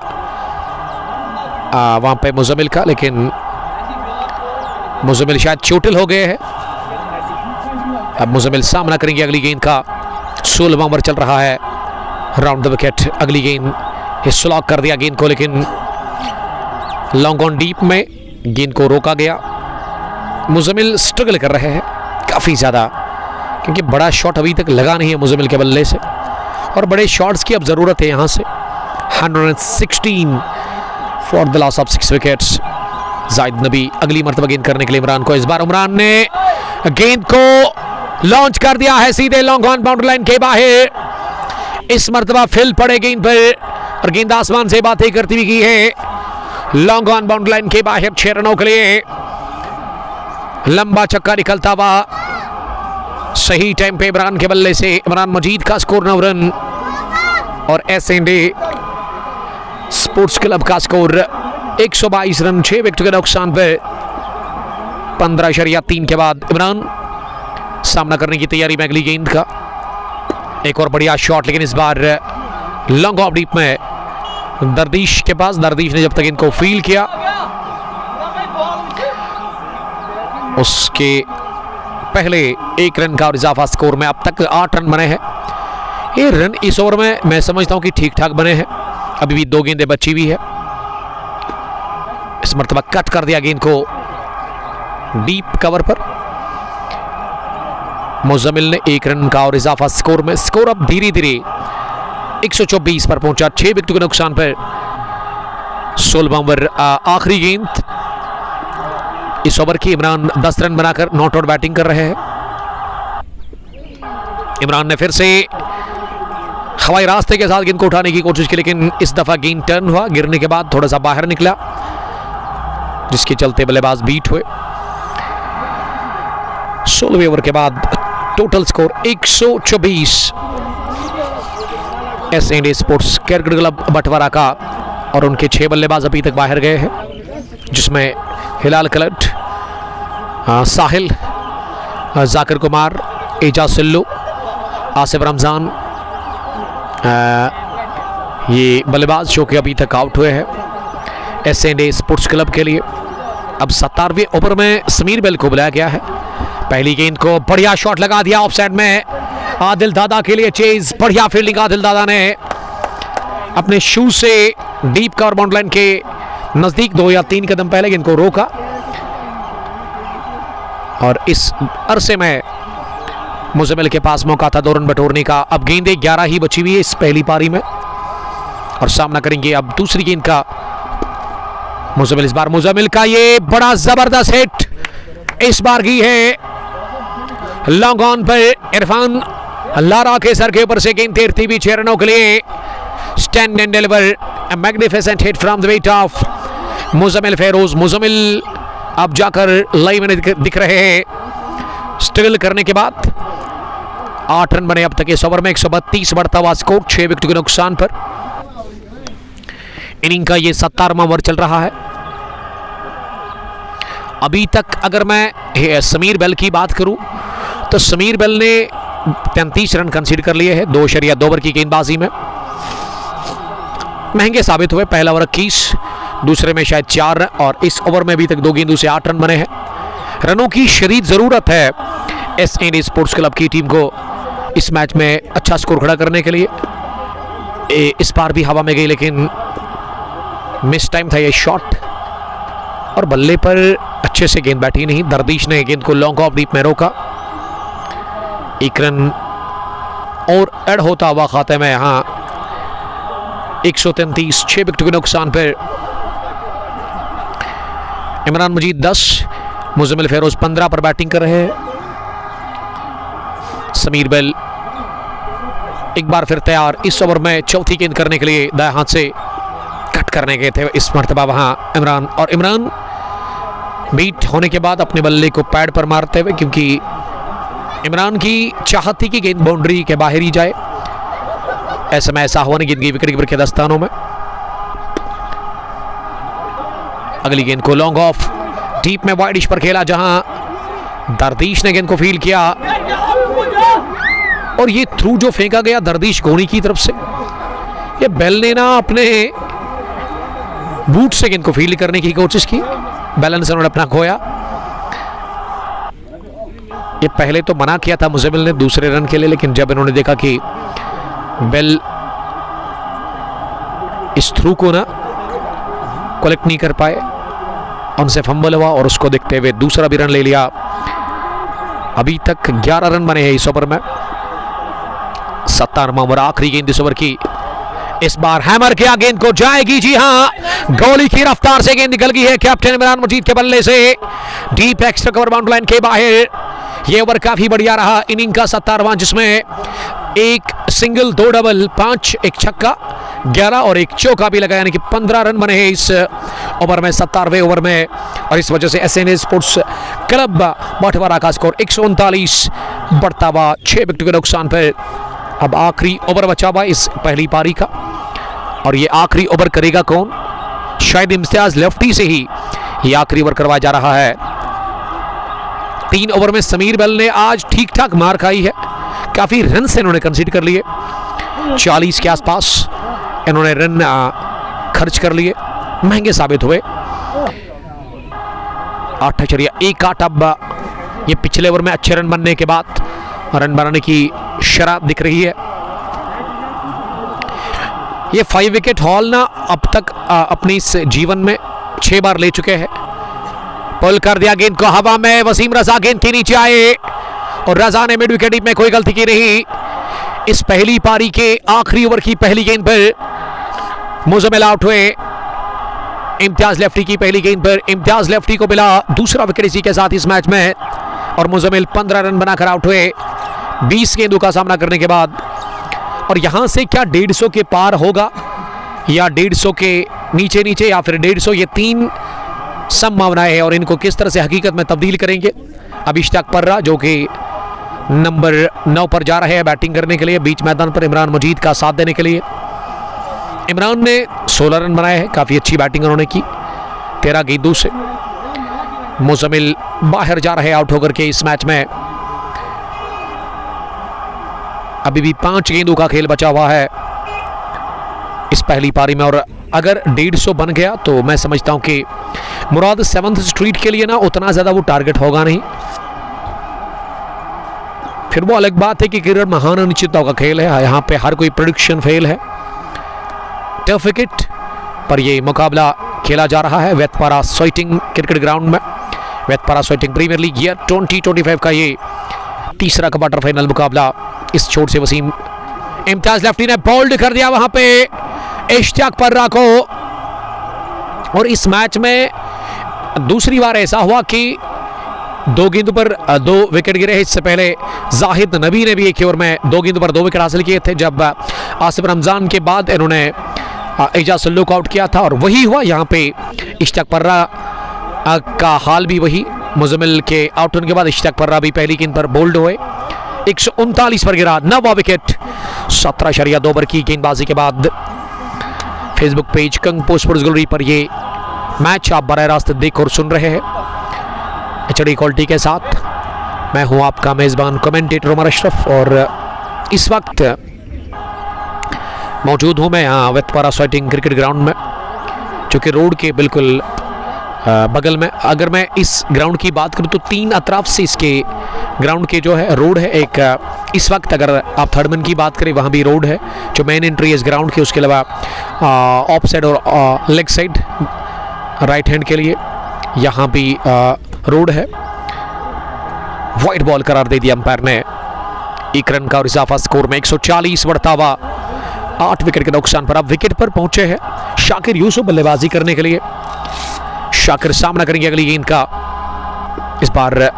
वहां पे मुजम्मिल का, लेकिन मुजम्मिल शायद चोटिल हो गए हैं। अब मुजम्मिल सामना करेंगे अगली गेंद का। 16वां ओवर चल रहा है, राउंड द विकेट। अगली गेंद स्लॉक कर दिया गेंद को, लेकिन लॉन्ग ऑन डीप में गेंद को रोका गया। मुजम्मिल स्ट्रगल कर रहे हैं काफ़ी ज़्यादा, क्योंकि बड़ा शॉट अभी तक लगा नहीं है मुजम्मिल के बल्ले से, और बड़े शॉट्स की अब ज़रूरत है यहाँ से। 116 for the loss of 6 wickets. Zahid नबी अगली मरतबा गेंद करने के लिए इमरान को। इस बार इमरान ने गेंद को लॉन्च कर दिया है सीधे लॉन्ग ऑन बाउंड्री लाइन के बाहर। इस मरतबा फिल पड़े गेंद पर और गेंद आसमान से बातें करती हुई की है लॉन्ग ऑन बाउंड्री लाइन के बाहर। 6 रनों के लिए लंबा छक्का निकलता हुआ सही टाइम पे इमरान के बल्ले से। इमरान मजीद का स्कोर 9 रन और S&A स्पोर्ट्स क्लब का स्कोर 122 रन। 6 विकेट के नुकसान पर 15.3 के बाद इमरान सामना करने की तैयारी में अगली गेंद का। एक और बढ़िया शॉट, लेकिन इस बार लॉन्ग ऑफ डीप में दरदीश के पास। दरदीश ने जब तक इनको फील किया उसके पहले 1 रन का और इजाफा स्कोर में अब तक 8 रन बने हैं। ये रन इस ओवर में मैं समझता हूं कि ठीक ठाक बने हैं। अभी भी 2 गेंदें बची हुई है। इस मरतबा कट कर दिया गेंद को डीप कवर पर। मुजम्मिल ने 1 रन का और इजाफा स्कोर में। स्कोर अब धीरे धीरे 124 पर पहुंचा। 6 विकेट के नुकसान पर 16वां ओवर आखिरी गेंद। इस ओवर की इमरान 10 रन बनाकर नॉट आउट बैटिंग कर रहे हैं। इमरान ने फिर से हवाई रास्ते के साथ गेंद को उठाने की कोशिश की, लेकिन इस दफा गेंद टर्न हुआ, गिरने के बाद थोड़ा सा बाहर निकला, जिसके चलते बल्लेबाज बीट हुए। 16वें ओवर के बाद total score 124। S&A sports cricket club बटवारा का, और उनके 6 बल्लेबाज अभी तक बाहर गए हैं, जिसमें हिलाल कलट, साहिल, जाकिर कुमार, एजाज सिल्लू, आसिफ रमजान, ये बल्लेबाज जो कि अभी तक आउट हुए हैं S&A स्पोर्ट्स क्लब के लिए। अब 17वें ओवर में समीर बेल को बुलाया गया है। पहली गेंद को बढ़िया शॉट लगा दिया ऑफ साइड में। आदिल दादा के लिए चेज, बढ़िया फील्डिंग आदिल दादा ने अपने शू से डीप कवर बाउंड्री लाइन के नजदीक 2 या 3 कदम पहले गेंद को रोका, और इस अरसे में मुजम्मिल के पास मौका था 2 रन बटोरने का। अब गेंदें 11 ही बची हुई है इस पहली पारी में, और सामना करेंगे अब दूसरी गेंद का मुजम्मिल। इस बार मुजम्मिल का ये बड़ा जबरदस्त हिट इस बार की है लॉन्ग ऑन पर। इरफान लारा के सर के ऊपर से गेंद तैरती हुई 6 रनों के लिए। Stand and deliver, a magnificent hit from the weight of Muzammil Feroz. Muzammil अब जाकर लाइव में दिख रहे हैं स्ट्रगल करने के बाद। 8 रन बने अब तक इस ओवर में। 132 बढ़ता हुआ स्कोर 6 विकेट के नुकसान पर। इनिंग का ये 17वां ओवर चल रहा है। अभी तक अगर मैं समीर बेल की बात करूं तो समीर बेल ने 33 रन कंसीड कर लिए हैं 2.2 ओवर की गेंदबाजी में। महंगे साबित हुए। पहला ओवर 21, दूसरे में शायद 4 रन, और इस ओवर में अभी तक 2 गेंदों से 8 रन बने हैं। रनों की शदीद ज़रूरत है S&A स्पोर्ट्स क्लब की टीम को इस मैच में अच्छा स्कोर खड़ा करने के लिए। इस बार भी हवा में गई, लेकिन मिस टाइम था ये शॉट। और बल्ले पर अच्छे से गेंद बैठी नहीं। दरदीश ने गेंद को लॉन्ग ऑफ डीप में रोका। 1 रन और ऐड होता हुआ खाते में यहाँ 133, 6 विकेट के नुकसान पर इमरान मजीद 10, मुजम्मिल फेरोज 15 पर बैटिंग कर रहे हैं। समीर बेल एक बार फिर तैयार इस ओवर में चौथी गेंद करने के लिए। दाएं हाथ से कट करने गए थे इस मर्तबा वहां इमरान, और इमरान बीट होने के बाद अपने बल्ले को पैड पर मारते हुए, क्योंकि इमरान की चाहत थी कि गेंद बाउंड्री के बाहर ही जाए। ऐसे में ऐसा हुआ नहीं, गेंद गई विकेट कीपर के दस्तानों में। अगली गेंद को लॉन्ग ऑफ डीप में वाइडिश पर खेला, जहां दरदीश ने गेंद को फील किया और ये थ्रू जो फेंका गया दरदीश गोनी की तरफ से, ये बेल ने ना अपने बूट से गेंद को फील्ड करने की कोशिश की, बैलेंस उन्होंने अपना खोया। ये पहले तो मना किया था मुजम्मिल ने दूसरे रन के लिए, लेकिन जब इन्होंने देखा कि बेल इस थ्रू को ना कलेक्ट नहीं कर पाए, उनसे फंबल हुआ और उसको देखते हुए दूसरा भी रन ले लिया। अभी तक 11 रन बने हैं इस ओवर में। 17वां ओवर, आखिरी गेंद इस ओवर की। इस बार हैमर किया, गेंद को जाएगी, जी हां, गोली की रफ्तार से गेंद निकल गई है कैप्टन इमरान मजीद के बल्ले से deep extra cover boundary line के बाहर। यह ओवर काफी बढ़िया रहा इनिंग का 17वां, जिसमें 1 सिंगल, 2 डबल, 5, 1 छक्का, 11 और 1 चौका भी लगा, यानी कि 15 रन बने हैं इस ओवर में, 17वें ओवर में। और इस वजह से एसएनए स्पोर्ट्स क्लब बाटवारा का स्कोर 139 बढ़ता हुआ 6 विकेट के नुकसान पर। अब आखिरी ओवर बचा हुआ इस पहली पारी का, और ये आखिरी ओवर करेगा कौन? शायद इम्तियाज लेफ्टी से ही ये आखिरी ओवर करवाया जा रहा है। 3 ओवर में समीर बेल ने आज ठीक ठाक मार खाई है, काफी रन से इन्होंने कंसीड कर लिए, 40 के आसपास इन्होंने रन खर्च कर लिए, महंगे साबित हुए। 8.18 अब ये पिछले ओवर में अच्छे रन बनने के बाद रन बनाने की शराब दिख रही है। ये 5 विकेट हॉल ना अब तक अपनी इस जीवन में 6 बार ले चुके हैं। पुल कर दिया गेंद को हवा में, वसीम रजा गेंद के नीचे आए और रजा ने मिड विकेट डीप में कोई गलती की नहीं। इस पहली पारी के आखिरी ओवर की पहली गेंद पर मुजम्मिल आउट हुए। इम्तियाज लेफ्टी की पहली गेंद पर इम्तियाज लेफ्टी को मिला दूसरा विकेट इसी के साथ इस मैच में, और मुजम्मिल 15 रन बनाकर आउट हुए 20 गेंदों का सामना करने के बाद। और यहां से क्या 150 के पार होगा या 150 के नीचे नीचे या फिर 150, ये 3 संभावनाएं हैं, और इनको किस तरह से हकीकत में तब्दील करेंगे। अब इश्तियाक पर्रा जो कि नंबर 9 पर जा रहे हैं बैटिंग करने के लिए बीच मैदान पर इमरान मजीद का साथ देने के लिए। इमरान ने 16 रन बनाए हैं, काफ़ी अच्छी बैटिंग उन्होंने की 13 गेंदों से। मुजम्मिल बाहर जा रहे आउट होकर के इस मैच में। अभी भी 5 गेंदों का खेल बचा हुआ है इस पहली पारी में, और अगर 150 बन गया तो मैं समझता हूं कि मुराद 7th स्ट्रीट के लिए ना उतना ज़्यादा वो टारगेट होगा नहीं। फिर वो अलग बात है कि क्रिकेट महान अनिश्चितताओं का खेल है, यहाँ पे हर कोई प्रेडिक्शन फेल है। टफ विकेट पर ये मुकाबला खेला जा रहा है वेतपारा सोइटिंग क्रिकेट ग्राउंड में। वेतपारा सोइटिंग प्रीमियर लीग ईयर 2025 का ये तीसरा क्वार्टर फाइनल मुकाबला। इस छोर से वसीम इम्तियाज लेफ्टी ने बोल्ड कर दिया वहां पे इश्तियाक पर्रा को, और इस मैच में दूसरी बार ऐसा हुआ कि 2 गेंदों पर 2 विकेट गिरे। इससे पहले जाहिद नबी ने भी एक ओवर में 2 गेंदों पर 2 विकेट हासिल किए थे, जब आसिफ रमजान के बाद इन्होंने एजाज सल्लू को आउट किया था, और वही हुआ यहाँ पे। इश्तियाक पर्रा का हाल भी वही, मुजम्मिल के आउट होने के बाद इश्तियाक पर्रा भी पहली गेंद पर बोल्ड हुए। 139 पर गिरा 9वां विकेट 17.2 ओवर की गेंदबाजी के बाद। फेसबुक पेज कंगपो स्पोर्ट्स गैलरी पर ये मैच आप बराह रास्त देख और सुन रहे हैं HD क्वालिटी के साथ। मैं हूं आपका मेज़बान कमेंटेटर उमर अशरफ, और इस वक्त मौजूद हूं मैं यहाँ वेतपारा सोइटिंग क्रिकेट ग्राउंड में, जो कि रोड के बिल्कुल बगल में। अगर मैं इस ग्राउंड की बात करूं तो 3 अतराफ से इसके ग्राउंड के जो है रोड है। एक इस वक्त अगर आप थर्ड मैन की बात करें वहाँ भी रोड है जो मेन एंट्री है इस ग्राउंड की। उसके अलावा ऑफ साइड और लेग साइड राइट हैंड के लिए यहाँ भी रोड है, वाइड बॉल करार दे दिया अंपायर ने। 1 रन का और इजाफा स्कोर में 140 बढ़ता हुआ 8 विकेट के नुकसान पर। अब विकेट पर पहुंचे हैं शाकिर यूसुफ बल्लेबाजी करने के लिए। शाकिर सामना करेंगे अगली गेंद का। इस बार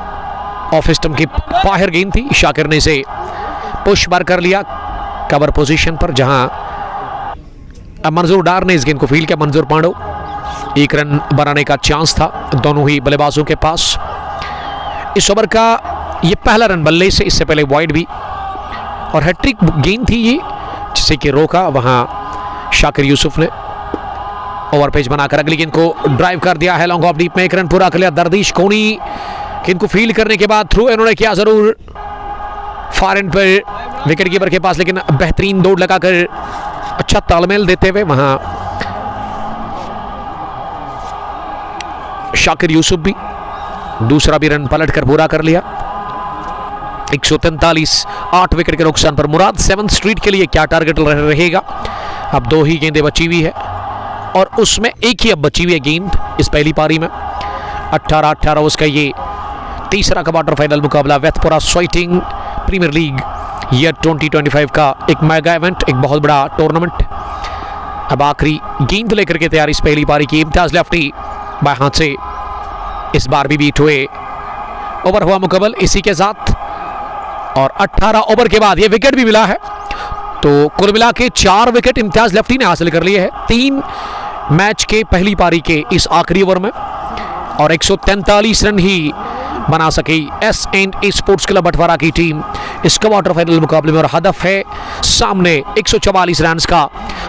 ऑफ स्टंप की बाहर गेंद थी, शाकिर ने इसे पुश बार कर लिया कवर पोजीशन पर, जहां अब मंजूर डार ने इस गेंद को फील्ड किया। मंजूर पांडो, 1 रन बनाने का चांस था दोनों ही बल्लेबाजों के पास। इस ओवर का ये पहला रन बल्ले से, इससे पहले वाइड भी और हैट्रिक गेंद थी ये, जिसे कि रोका वहां शाकिर यूसुफ ने। ओवर पेज बनाकर अगली गेंद को ड्राइव कर दिया है लॉन्ग ऑफ डीप में। 1 रन पूरा कर लिया दरदीश कोनी। गेंद को फील्ड करने के बाद थ्रू इन्होंने किया जरूर फार एंड पर विकेट कीपर के पास, लेकिन बेहतरीन दौड़ लगाकर अच्छा तालमेल देते हुए वहां शाकिर यूसुफ भी दूसरा भी रन पलट कर पूरा कर लिया। 143, 8 विकेट के नुकसान पर। मुराद 7th स्ट्रीट के लिए क्या टारगेट रहेगा? अब 2 ही गेंदें बची हुई है और उसमें एक ही अब बची हुई है गेंद इस पहली पारी में। 18-18 उसका ये तीसरा क्वार्टर फाइनल मुकाबला वेथपुरा स्वेटिंग प्रीमियर लीग ईयर 2025 का एक मेगा इवेंट, एक बहुत बड़ा टूर्नामेंट। अब आखिरी गेंद लेकर के तैयार इस पहली पारी की। इम्तियाज लेफ्टी बाएं हाथ से इस बार भी बीट हुए। ओवर हुआ मुकम्मल इसी के साथ और 18 ओवर के बाद ये विकेट भी मिला है। तो कुल मिला के 4 विकेट इम्तियाज लेफ्टी ने हासिल कर लिए हैं 3 मैच के पहली पारी के इस आखिरी ओवर में, और 143 रन ही बना सकी S&A स्पोर्ट्स क्लब बटवारा की टीम इस क्वार्टर फाइनल मुकाबले में। और हदफ है सामने 144 रन का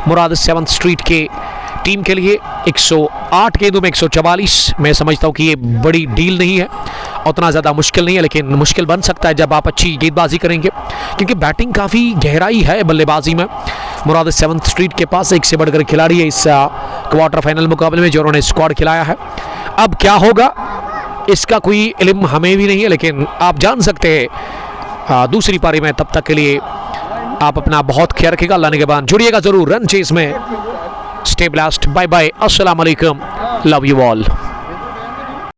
मुराद 7th स्ट्रीट के टीम के लिए। 108 गेंदों में 144, मैं समझता हूं कि ये बड़ी डील नहीं है, उतना ज़्यादा मुश्किल नहीं है, लेकिन मुश्किल बन सकता है जब आप अच्छी गेंदबाजी करेंगे, क्योंकि बैटिंग काफ़ी गहराई है बल्लेबाजी में। मुराद 7th स्ट्रीट के पास एक से बढ़कर खिलाड़ी है इस क्वार्टर फाइनल मुकाबले में, जो उन्होंने स्क्वाड खिलाया है। अब क्या होगा इसका कोई इल्म हमें भी नहीं है, लेकिन आप जान सकते हैं दूसरी पारी में। तब तक के लिए आप अपना बहुत ख्याल रखिएगा। अल्लाह ने के बाद जुड़िएगा जरूर रन चेस में। स्टे ब्लास्ट, बाय बाय, अस्सलाम वालेकुम, लव यू ऑल।